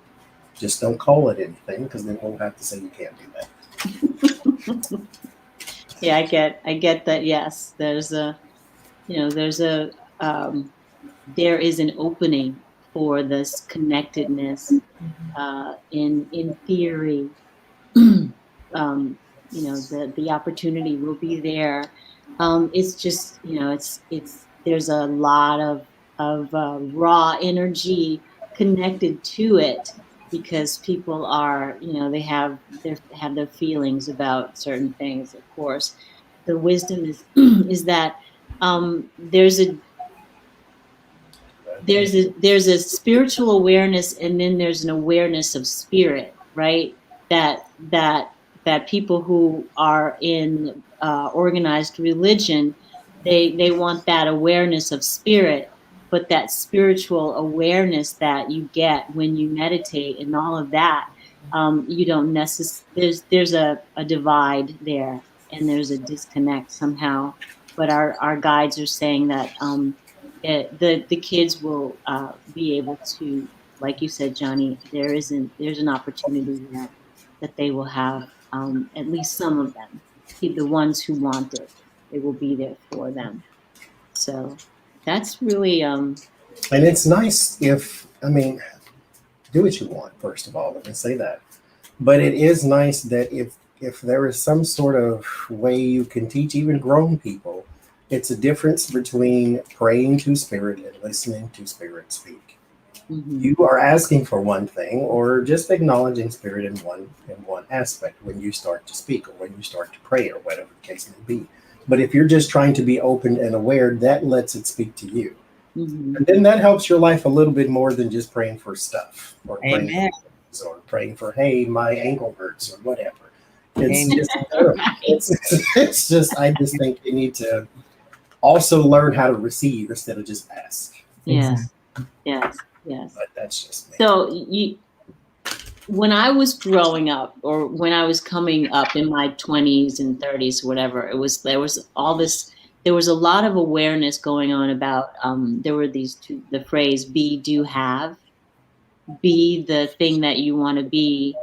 Speaker 2: Just don't call it anything, because then we'll have to say you can't do that.
Speaker 1: Yeah, I get that. Yes, there is an opening for this connectedness. In theory, the opportunity will be there. It's just, there's a lot of raw energy connected to it, because people are, they have their feelings about certain things. Of course, the wisdom is is that there's a spiritual awareness, and then there's an awareness of spirit, right? That people who are in organized religion, they want that awareness of spirit, but that spiritual awareness that you get when you meditate and all of that, you don't necessarily. There's a divide there, and there's a disconnect somehow. But our guides are saying that the kids will be able to, like you said, Johnie, there's an opportunity there that they will have, at least some of them, the ones who want it, it will be there for them. So that's really
Speaker 2: and it's nice if, do what you want, first of all, let me say that. But it is nice that if there is some sort of way you can teach even grown people, it's a difference between praying to spirit and listening to spirit speak. Mm-hmm. You are asking for one thing, or just acknowledging spirit in one aspect when you start to speak, or when you start to pray, or whatever the case may be. But if you're just trying to be open and aware, that lets it speak to you. Mm-hmm. And then that helps your life a little bit more than just praying for stuff, or praying for, hey, my ankle hurts, or whatever. It's just, I just think you need to also learn how to receive instead of just ask.
Speaker 1: Yes. Yes.
Speaker 2: But that's just me.
Speaker 1: So when I was growing up, or when I was coming up in my 20s and 30s, whatever, there was a lot of awareness going on about, there were the phrase, be, do, have. Be the thing that you want to be.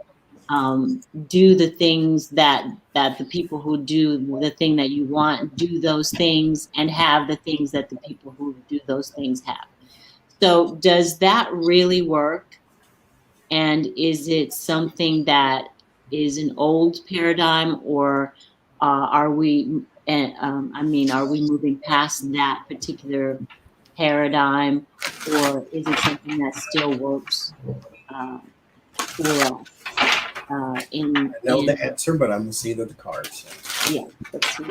Speaker 1: Do the things that the people who do the thing that you want, do those things, and have the things that the people who do those things have. So does that really work? And is it something that is an old paradigm, or are we moving past that particular paradigm, or is it something that still works for us?
Speaker 2: I know the answer, but I'm going to see the cards.
Speaker 1: Yeah, let's see.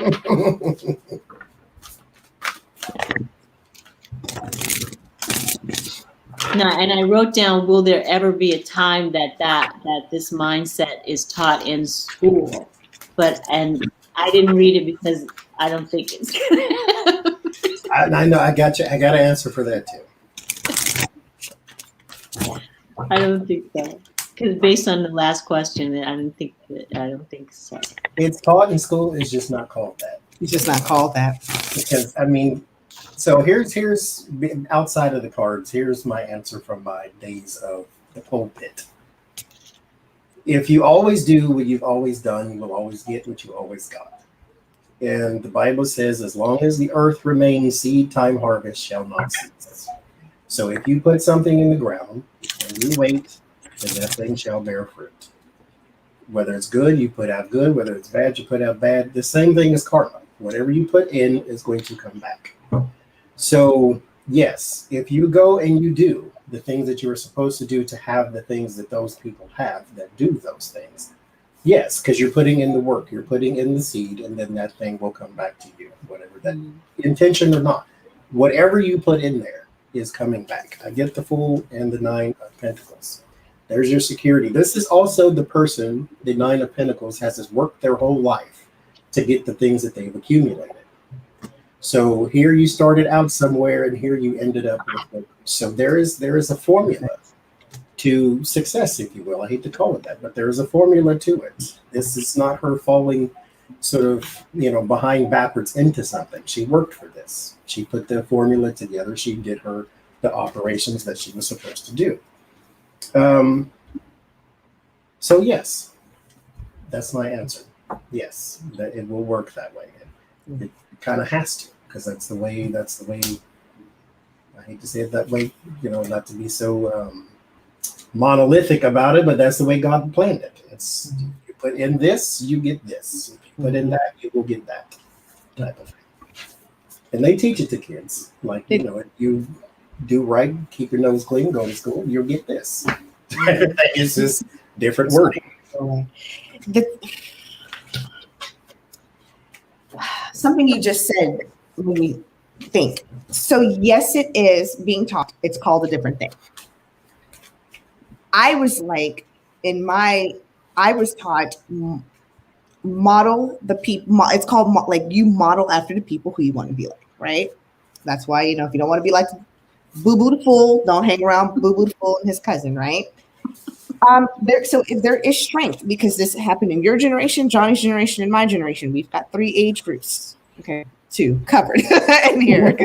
Speaker 1: No, and I wrote down, will there ever be a time that this mindset is taught in school? And I didn't read it because I don't think it's gonna
Speaker 2: I know, I got you. I got an answer for that too.
Speaker 1: I don't think so. Because based on the last question, I don't think so.
Speaker 2: It's taught in school, it's just not called that.
Speaker 3: It's just not called that.
Speaker 2: Because so here's outside of the cards, here's my answer from my days of the pulpit. If you always do what you've always done, you will always get what you always got. And the Bible says, as long as the earth remains, seed time harvest shall not cease. So if you put something in the ground and you wait, then that thing shall bear fruit. Whether it's good, you put out good. Whether it's bad, you put out bad. The same thing as karma. Whatever you put in is going to come back. So yes, if you go and you do the things that you are supposed to do to have the things that those people have that do those things, yes, because you're putting in the work, you're putting in the seed, and then that thing will come back to you, whatever that intention or not. Whatever you put in there is coming back. I get the Fool and the Nine of Pentacles. There's your security. This is also the person, the Nine of Pentacles, has worked their whole life to get the things that they've accumulated. So here you started out somewhere, and here you ended up with it. So there is a formula to success, if you will. I hate to call it that, but there is a formula to it. This is not her falling sort of, behind backwards into something. She worked for this. She put the formula together. She did the operations that she was supposed to do. So yes, that's my answer. Yes, that it will work that way. It kind of has to, because that's the way, I hate to say it that way, not to be so monolithic about it, but that's the way God planned it. It's, you put in this, you get this. If you put in that, you will get that type of thing. And they teach it to kids. Like, if you do right, keep your nose clean, go to school, you'll get this. It's just different wording.
Speaker 3: Something you just said made me think. So yes, it is being taught. It's called a different thing. I was like, I was taught model the people. It's called like you model after the people who you want to be like, right? That's why, if you don't want to be like Boo Boo the Fool, don't hang around Boo Boo the Fool and his cousin, right? So if there is strength, because this happened in your generation, Johnny's generation, and my generation, we've got 3 age groups. Okay, 2 covered in here.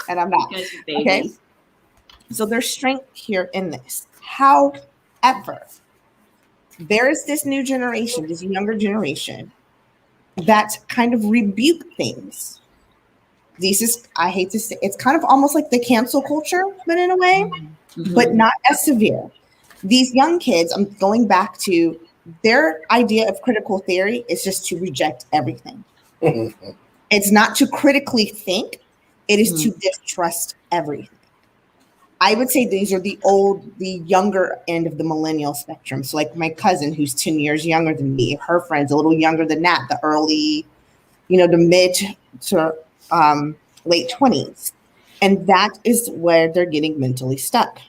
Speaker 3: And I'm not. Okay. So there's strength here in this. However, there is this new generation, this younger generation, that kind of rebuke things. I hate to say, it's kind of almost like the cancel culture, but in a way, but not as severe. These young kids, I'm going back to their idea of critical theory is just to reject everything. It's not to critically think. It is to distrust everything. I would say these are the younger end of the millennial spectrum. So like my cousin, who's 10 years younger than me, her friends a little younger than that, the early, the mid to late 20s. And that is where they're getting mentally stuck.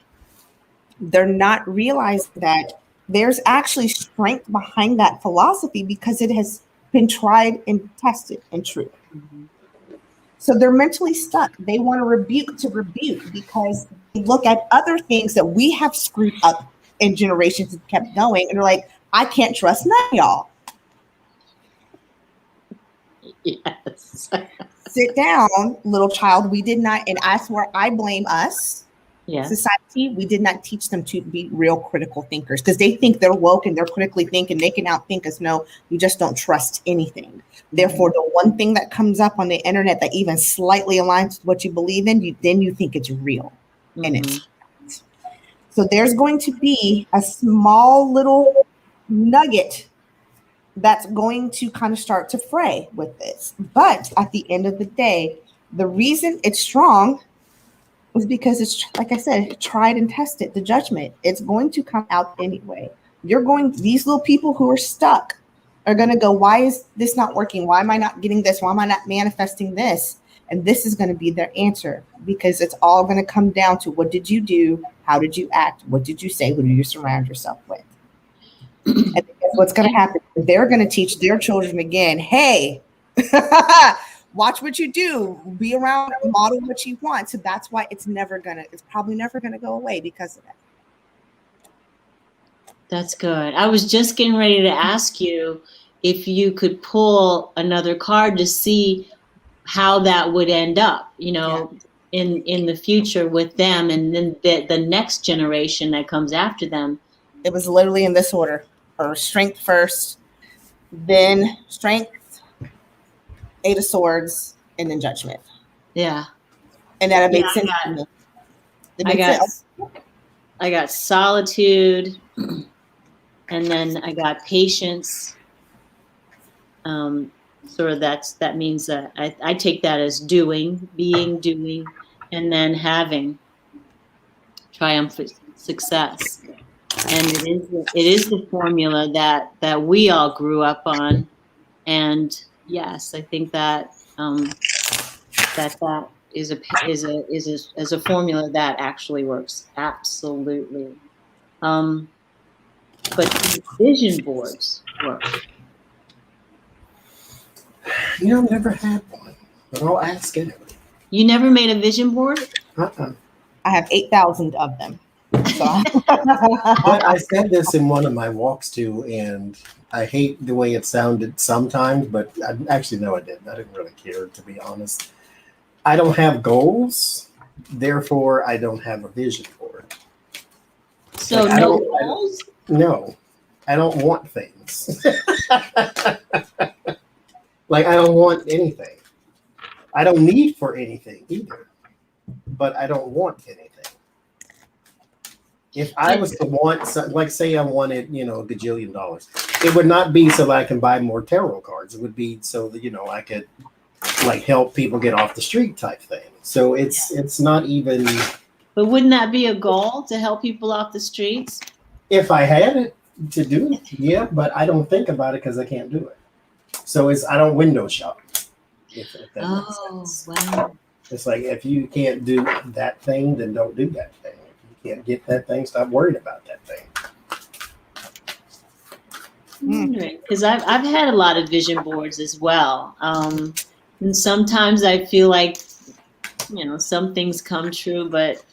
Speaker 3: They're not realizing that there's actually strength behind that philosophy because it has been tried and tested and true. So they're mentally stuck. They want to rebuke because they look at other things that we have screwed up in generations and kept going. And they're like, I can't trust none of y'all.
Speaker 1: Yes.
Speaker 3: Sit down, little child. We did not, and that's where I blame us, society. We did not teach them to be real critical thinkers because they think they're woke and they're critically thinking. They can outthink us. No, you just don't trust anything. Therefore, the one thing that comes up on the internet that even slightly aligns with what you believe in, then you think it's real. And it's not. So there's going to be a small little nugget that's going to kind of start to fray with this. But at the end of the day, the reason it's strong is because it's, like I said, tried and tested. The judgment, it's going to come out anyway. These little people who are stuck are going to go, why is this not working? Why am I not getting this? Why am I not manifesting this? And this is going to be their answer because it's all going to come down to what did you do? How did you act? What did you say? Who do you surround yourself with? And guess what's going to happen? They're going to teach their children again, hey, watch what you do, be around, model what you want. So that's why it's probably never going to go away because of that.
Speaker 1: That's good. I was just getting ready to ask you if you could pull another card to see how that would end up, in the future with them and then the next generation that comes after them.
Speaker 3: It was literally in this order, or strength first, then strength, 8 of Swords, and then judgment. Yeah. And that makes sense to me.
Speaker 1: I got solitude, and then I got patience. Sort of that means that I take that as doing, and then having triumphant success. And it is the formula that we all grew up on. And yes, I think that that is a formula that actually works. Absolutely. But vision boards work.
Speaker 2: Never had one. But I'll ask it.
Speaker 1: You never made a vision board?
Speaker 2: Uh-uh.
Speaker 3: I have 8,000 of them. So.
Speaker 2: But I said this in one of my walks too, and I hate the way it sounded sometimes, but I didn't. I didn't really care, to be honest. I don't have goals, therefore I don't have a vision board.
Speaker 1: So
Speaker 2: Like,
Speaker 1: no goals?
Speaker 2: No, I don't want things. Like, I don't want anything. I don't need for anything either, but I don't want anything. If I was to want, like, say I wanted, a gajillion dollars, it would not be so that I can buy more tarot cards. It would be so that, I could, like, help people get off the street type thing. So it's not even.
Speaker 1: But wouldn't that be a goal, to help people off the streets?
Speaker 2: If I had it to do it, yeah, but I don't think about it because I can't do it. So I don't window shop. If that makes sense.
Speaker 1: Wow.
Speaker 2: It's like, if you can't do that thing, then don't do that thing. If you can't get that thing, stop worrying about that thing.
Speaker 1: Because I've had a lot of vision boards as well. And sometimes I feel like, some things come true, but,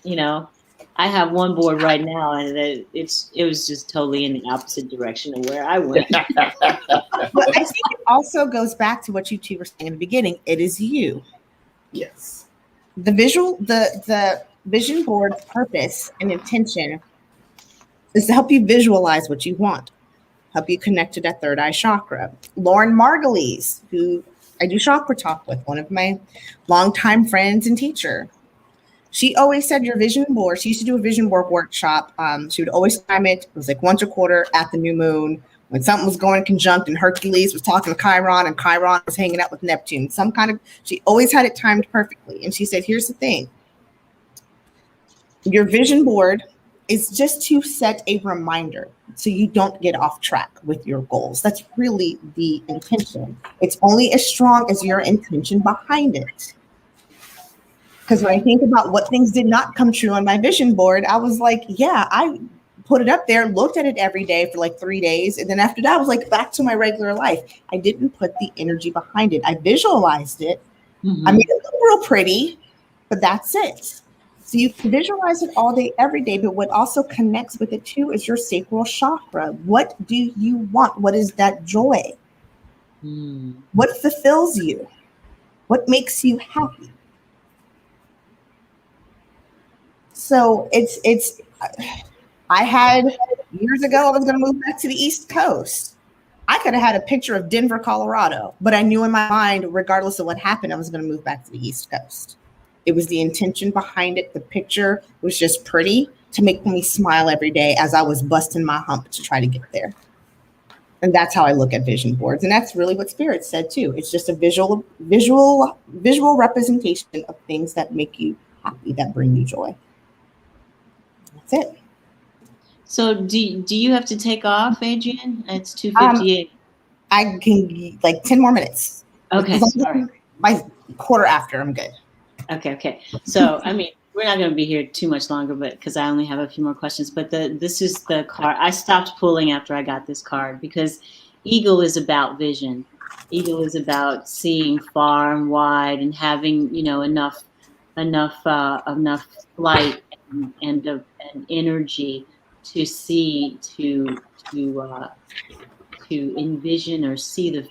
Speaker 1: I have one board right now, and it was just totally in the opposite direction of where I went.
Speaker 3: But I think it also goes back to what you two were saying in the beginning. It is you.
Speaker 2: Yes.
Speaker 3: The vision board's purpose and intention is to help you visualize what you want, help you connect to that third eye chakra. Lauren Margulies, who I do chakra talk with, one of my longtime friends and teacher, she always said your vision board. She used to do a vision board workshop. She would always time it. It was like once a quarter at the new moon, when something was going conjunct and Hercules was talking to Chiron and Chiron was hanging out with Neptune. She always had it timed perfectly. And she said, here's the thing. Your vision board is just to set a reminder so you don't get off track with your goals. That's really the intention. It's only as strong as your intention behind it. Because when I think about what things did not come true on my vision board, I was like, yeah, I put it up there, looked at it every day for like 3 days. And then after that, I was like, back to my regular life. I didn't put the energy behind it. I visualized it. I made it look real pretty, but that's it. So you can visualize it all day, every day. But what also connects with it too is your sacral chakra. What do you want? What is that joy? What fulfills you? What makes you happy? So I had years ago, I was going to move back to the East Coast. I could have had a picture of Denver, Colorado, but I knew in my mind, regardless of what happened, I was going to move back to the East Coast. It was the intention behind it. The picture was just pretty to make me smile every day as I was busting my hump to try to get there. And that's how I look at vision boards. And that's really what Spirit said too. It's just a visual representation of things that make you happy, that bring you joy. That's it.
Speaker 1: So do you have to take off, Adrian? It's 2:58.
Speaker 3: I can like 10 more minutes.
Speaker 1: Okay. Sorry.
Speaker 3: By quarter after, I'm good.
Speaker 1: Okay. So, I mean, we're not going to be here too much longer, but because I only have a few more questions. But this is the card. I stopped pulling after I got this card because Eagle is about vision. Eagle is about seeing far and wide and having, enough light and energy to see, to envision or see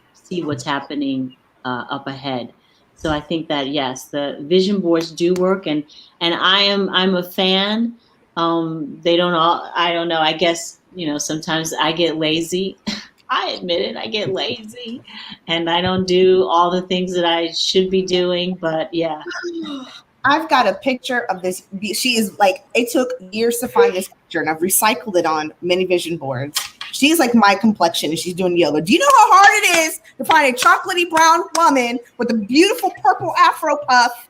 Speaker 1: what's happening up ahead. So I think that yes, the vision boards do work, and I'm a fan. They don't all. I don't know. I guess sometimes I get lazy. I admit it. I get lazy, and I don't do all the things that I should be doing. But yeah.
Speaker 3: I've got a picture of this. She is like, it took years to find this picture, and I've recycled it on many vision boards. She's like my complexion, and she's doing yoga. Do you know how hard it is to find a chocolatey brown woman with a beautiful purple afro puff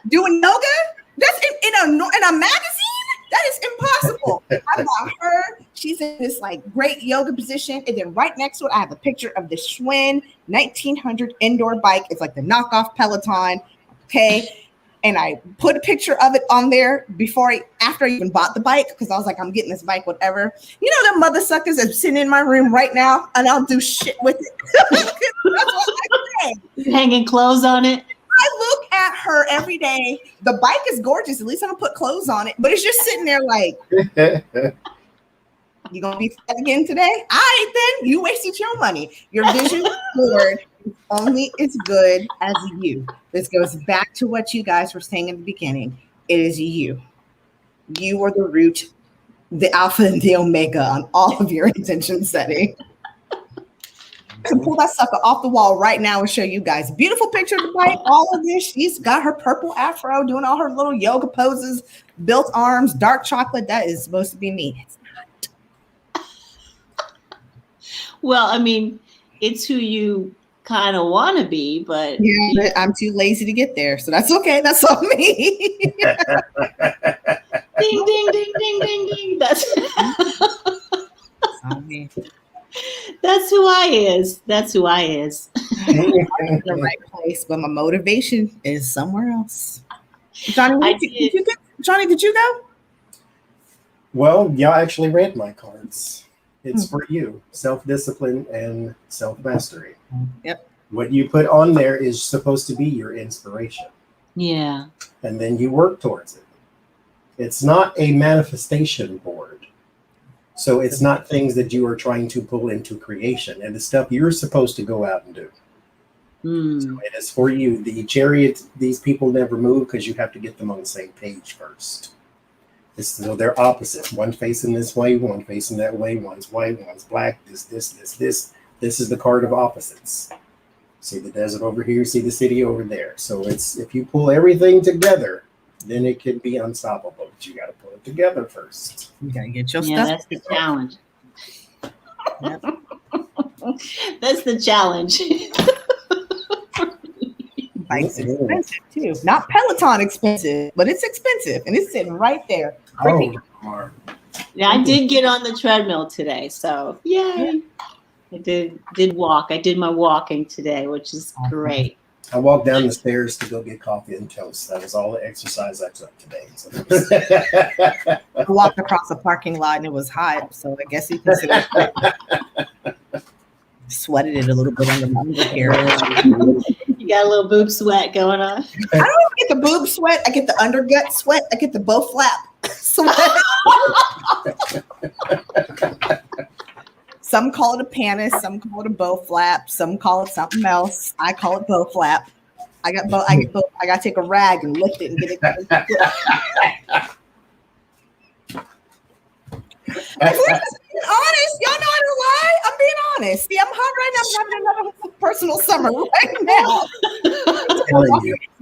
Speaker 3: doing yoga? That's in a magazine? That is impossible. I've got her. She's in this like great yoga position. And then right next to it, I have a picture of the Schwinn 1900 indoor bike. It's like the knockoff Peloton. Okay. And I put a picture of it on there after I even bought the bike, because I was like, I'm getting this bike, whatever. You know, the mother suckers that's sitting in my room right now, and I'll do shit with it. That's what I say.
Speaker 1: Hanging clothes on it.
Speaker 3: I look at her every day. The bike is gorgeous. At least I don't put clothes on it, but it's just sitting there like, you gonna be fat again today? All right, then. You wasted your money. Your vision board is only as good as you. This goes back to what you guys were saying in the beginning. It is you. You are the root, the alpha and the omega on all of your intention setting. I can pull that sucker off the wall right now and show you guys. Beautiful picture of the bike. All of this. She's got her purple afro, doing all her little yoga poses, built arms, dark chocolate. That is supposed to be me. It's not.
Speaker 1: Well, I mean, it's who you kind of want to be, but
Speaker 3: yeah, I'm too lazy to get there, so that's okay. That's on me.
Speaker 1: Ding, ding, ding, ding, ding, ding. That's
Speaker 3: on me.
Speaker 1: That's who I is. That's who I is.
Speaker 3: I'm in the right place, but my motivation is somewhere else. Johnny, did you go?
Speaker 2: Well, y'all actually read my cards. It's for you. Self-discipline and self-mastery.
Speaker 3: Yep.
Speaker 2: What you put on there is supposed to be your inspiration.
Speaker 1: Yeah.
Speaker 2: And then you work towards it. It's not a manifestation board. So it's not things that you are trying to pull into creation. And the stuff you're supposed to go out and do. So it is for you. The chariot, these people never move because you have to get them on the same page first. So they're opposite. One facing this way, one facing that way. One's white, one's black. This. This is the card of opposites. See the desert over here, see the city over there. So it's, if you pull everything together, then it can be unstoppable. But you got to pull it together first.
Speaker 3: You got to get your
Speaker 1: Yeah,
Speaker 3: stuff.
Speaker 1: that's the challenge. That's the challenge.
Speaker 3: Bike's expensive too. Not Peloton expensive, but it's expensive, and it's sitting right there.
Speaker 1: Yeah, I did get on the treadmill today, so yay! I did walk. I did my walking today, which is great.
Speaker 2: I walked down the stairs to go get coffee and toast. That was all the exercise I took today. So.
Speaker 3: I walked across a parking lot and it was hot, so I guess you consider it. Sweated it a little bit under my underhair.
Speaker 1: You got a little boob sweat going on.
Speaker 3: I don't get the boob sweat. I get the undergut sweat. I get the bow flap sweat. Some call it a panis. Some call it a bow flap. Some call it something else. I call it bow flap. I got both. I got to take a rag and lift it and get it. I'm being honest. Y'all know I don't lie. I'm being honest. See, I'm hot right now. I'm having another personal summer right now.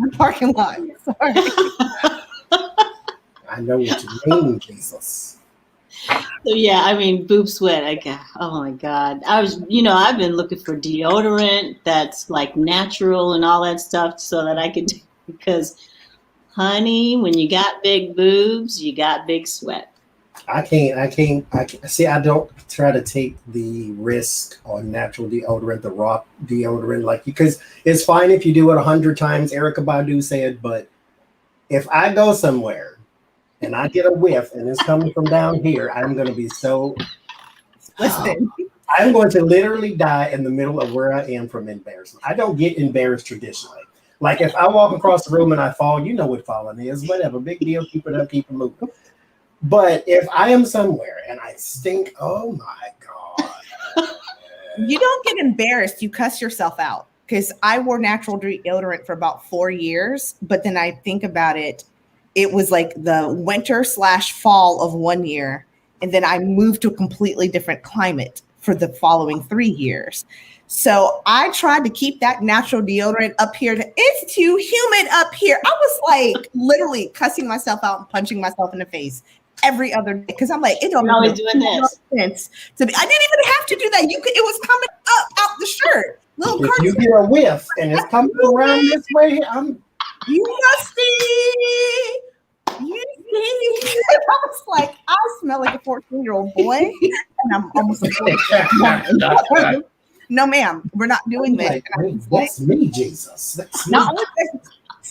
Speaker 3: I'm parking lot. Sorry.
Speaker 2: I know what you mean, Jesus.
Speaker 1: So yeah, I mean, boob sweat. Oh my God. I've been looking for deodorant that's like natural and all that stuff so that I could, because honey, when you got big boobs, you got big sweat.
Speaker 2: I can't see. I don't try to take the risk on natural deodorant, the raw deodorant, because it's fine if you do it 100 times. Erykah Badu said, but if I go somewhere and I get a whiff and it's coming from down here, I'm going to be so.
Speaker 3: Listen,
Speaker 2: I'm going to literally die in the middle of where I am from embarrassment. I don't get embarrassed traditionally. Like if I walk across the room and I fall, you know what falling is. Whatever, big deal. Keep it up. Keep it moving. But if I am somewhere and I stink, oh my God.
Speaker 3: You don't get embarrassed. You cuss yourself out. Because I wore natural deodorant for about 4 years. But then I think about it. It was like the winter/fall of 1 year. And then I moved to a completely different climate for the following 3 years. So I tried to keep that natural deodorant up here. It's too humid up here. I was like literally cussing myself out and punching myself in the face every other day because I'm like, it don't
Speaker 1: make no
Speaker 3: sense to me. I didn't even have to do that. It was coming up out the shirt. Little
Speaker 2: if you get a whiff and it's coming around this way,
Speaker 3: you musty. You see? I was like, I smell like a 14-year-old boy, and I'm almost a 14-year-old. No, ma'am, we're not doing that.
Speaker 2: That's me, Jesus. That's me.
Speaker 3: Not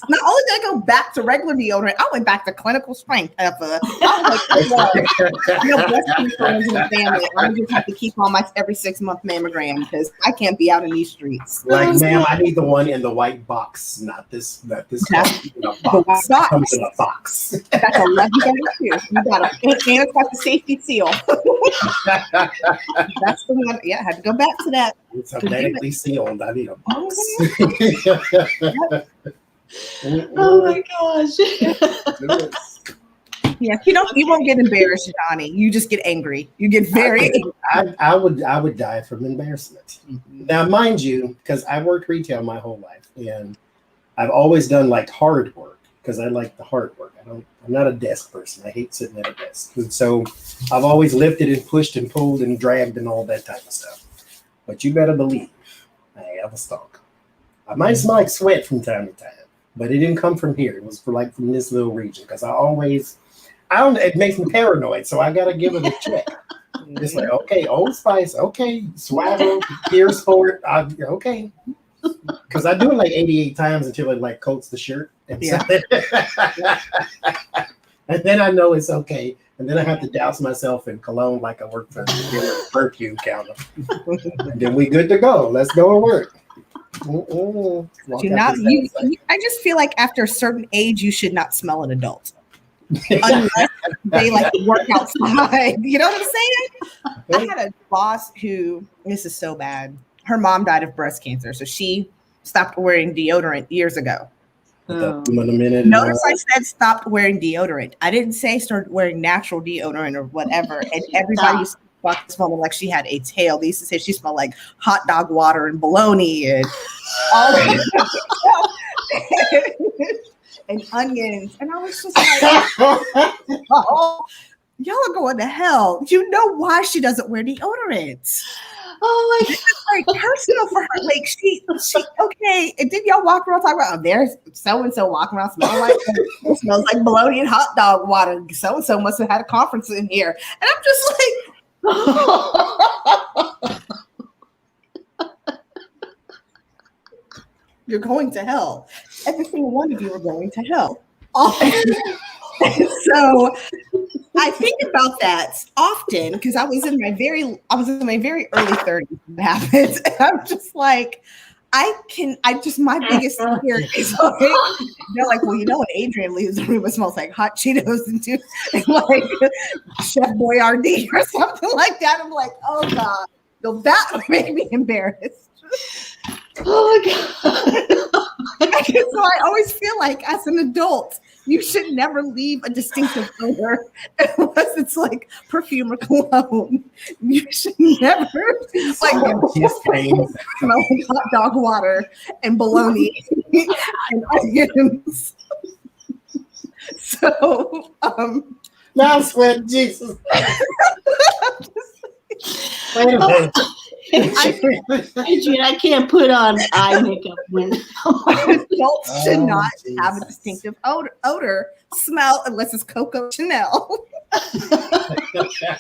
Speaker 3: Not only did I go back to regular deodorant, I went back to clinical strength. I was like, no breast cancer in the family. I'm just have to keep on my every 6-month mammogram because I can't be out in these streets.
Speaker 2: Like, ma'am, I need the one in the white box, not this box. Comes in a box.
Speaker 3: That's 1132. You got and it's got the safety seal. That's the one. Yeah, I had to go back to that.
Speaker 2: It's hermetically sealed. I need a box.
Speaker 1: Oh my gosh.
Speaker 3: Yeah, you won't get embarrassed, Johnny. You just get angry. You get very angry.
Speaker 2: I would die from embarrassment. Now, mind you, because I worked retail my whole life, and I've always done like hard work because I like the hard work. I'm not a desk person. I hate sitting at a desk. And so I've always lifted and pushed and pulled and dragged and all that type of stuff. But you better believe I have a stalk. I might smell like sweat from time to time, but it didn't come from here. It was from this little region because it makes me paranoid, so I gotta give it a check. It's like, okay, Old Spice, okay, Swagger, Pierce Ford, okay. Because I do it like 88 times until it like coats the shirt. And, and then I know it's okay. And then I have to douse myself in cologne like I work for the perfume counter. And then we good to go. Let's go to work.
Speaker 3: I just feel like after a certain age, you should not smell an adult. Unless they like work outside. You know what I'm saying? I had a boss who, this is so bad. Her mom died of breast cancer. So she stopped wearing deodorant years ago. Notice I said stopped wearing deodorant. I didn't say started wearing natural deodorant or whatever. And everybody used to talk smelling like she had a tail. They used to say she smelled like hot dog water and bologna and all that and onions. And I was just like, oh, y'all are going to hell. You know why she doesn't wear deodorant. Oh my God. It's like personal for her. Like she okay. And then y'all walk around talking about, there's so-and-so walking around smelling like it smells like bologna and hot dog water. So-and-so must have had a conference in here. And I'm just like, you're going to hell. Every single one of you are going to hell. So I think about that often because I was in my very early 30s when it happened. And I'm just like, my biggest fear is like, they're like, well, you know, when Adrian leaves the room, it smells like hot Cheetos and like Chef Boyardee or something like that. I'm like, oh God, so that would make me embarrassed. Oh my God. So I always feel like as an adult, you should never leave a distinctive odor unless it's like perfume or cologne. You should never smelling hot dog water and bologna and onions. So
Speaker 2: now sweat, Jesus. Wait a minute.
Speaker 1: Adrian, I can't put on eye makeup when
Speaker 3: adults should not have a distinctive odor smell unless it's Coco Chanel.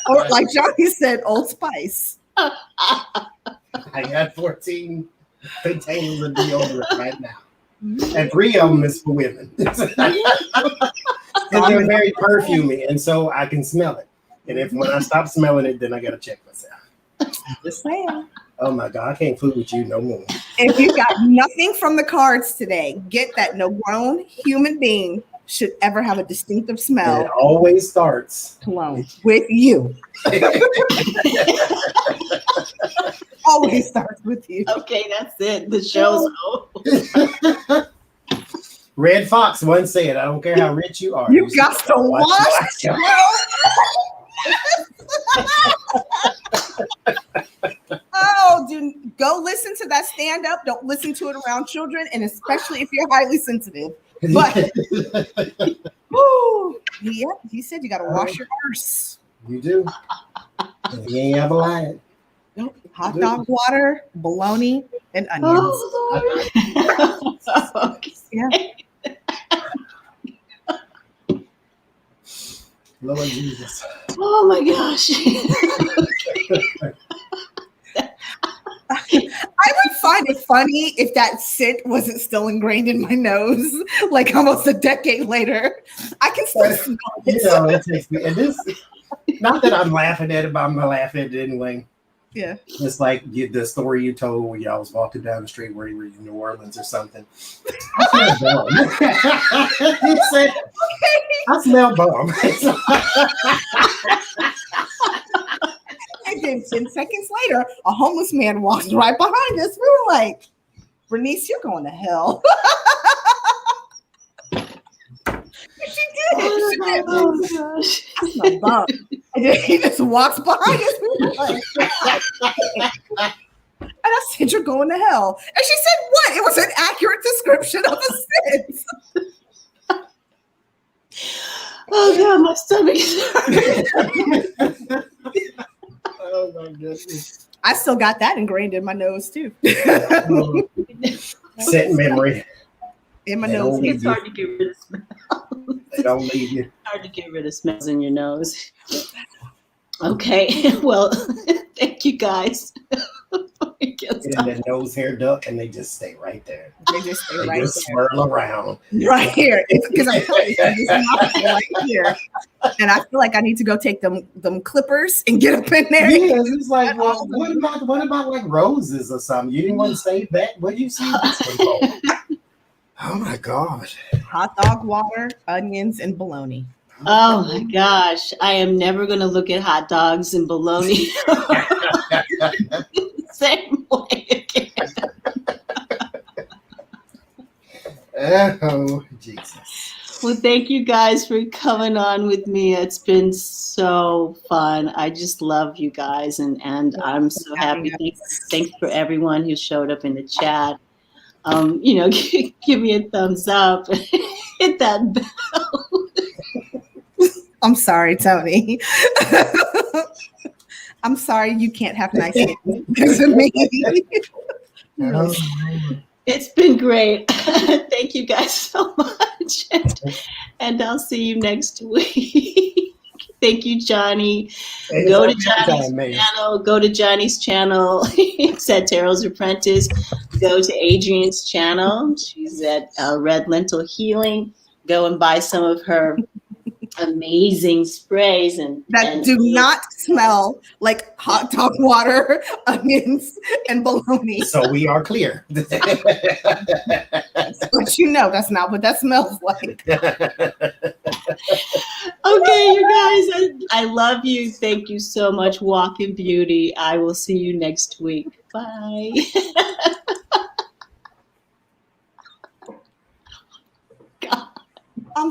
Speaker 3: Or like Johnny said, Old Spice.
Speaker 2: I got 14 containers of deodorant right now. And 3 of them is for women. And they're very perfumey, and so I can smell it. And when I stop smelling it, then I gotta check myself.
Speaker 3: Just saying.
Speaker 2: Oh my God, I can't fool with you no more.
Speaker 3: If you got nothing from the cards today, get that no grown human being should ever have a distinctive smell.
Speaker 2: And it always starts
Speaker 3: cologne with you. Always starts with you.
Speaker 1: Okay, that's it. The show's over.
Speaker 2: Red Fox once said, I don't care how rich you are.
Speaker 3: You got to wash. Oh, dude, go listen to that stand up. Don't listen to it around children, and especially if you're highly sensitive. But yeah, he said you got to wash your arse.
Speaker 2: You do. You ain't ever lied.
Speaker 3: Nope. Hot dog water, bologna, and onions.
Speaker 1: Oh,
Speaker 3: yeah.
Speaker 2: Lord Jesus.
Speaker 1: Oh my gosh.
Speaker 3: I would find it funny if that scent wasn't still ingrained in my nose, like almost a decade later. I can still smell it.
Speaker 2: You know, it takes me, and this, not that I'm laughing at it, but I'm gonna laugh at it anyway.
Speaker 3: Yeah.
Speaker 2: It's like the story you told where y'all was walking down the street where you were in New Orleans or something. I smell bomb. You said, I smell bomb.
Speaker 3: And then 10 seconds later, a homeless man walks right behind us. We were like, Bernice, you're going to hell. She did.
Speaker 1: Oh gosh.
Speaker 3: I smell bomb. And then he just walks behind us. We were like, and I said, you're going to hell. And she said, what? It was an accurate description of the scent.
Speaker 1: Oh god, my stomach is hurting.
Speaker 2: Oh my goodness.
Speaker 3: I still got that ingrained in my nose too.
Speaker 2: Scent memory.
Speaker 3: In my
Speaker 2: They
Speaker 3: nose.
Speaker 2: don't leave
Speaker 1: It's
Speaker 2: you.
Speaker 1: hard to get rid of smells.
Speaker 2: They don't leave you.
Speaker 1: Hard to get rid of smells in your nose. Okay, well, thank you guys.
Speaker 2: Get in that nose hair duct and they just stay right there.
Speaker 3: They just stay
Speaker 2: They
Speaker 3: right
Speaker 2: just
Speaker 3: there.
Speaker 2: swirl around.
Speaker 3: Right here. Because I tell you, it's nothing right here. And I feel like I need to go take them clippers and get up in there.
Speaker 2: Yes, it's like, well, what about like roses or something? You didn't want to save that? What do you see this one for? Oh my God.
Speaker 3: Hot dog water, onions, and bologna.
Speaker 1: Oh my gosh, I am never going to look at hot dogs and bologna the same way again.
Speaker 2: Oh, Jesus.
Speaker 1: Well, thank you guys for coming on with me. It's been so fun. I just love you guys, and I'm so happy. Thanks for everyone who showed up in the chat. Give me a thumbs up, hit that bell.
Speaker 3: I'm sorry, Toni. I'm sorry you can't have nice things because of me.
Speaker 1: It's been great. Thank you guys so much. And I'll see you next week. Thank you, Johnny. Go to Johnny's channel. Go to Johnny's channel. It's at Terrell's Apprentice. Go to Adrian's channel. She's at Red Lentil Healing. Go and buy some of her amazing sprays
Speaker 3: that do not smell like hot dog water, onions, and bologna.
Speaker 2: So we are clear.
Speaker 3: But you know that's not what that smells like.
Speaker 1: Okay, you guys, I love you. Thank you so much. Walk in beauty. I will see you next week. Bye. God.
Speaker 3: I'm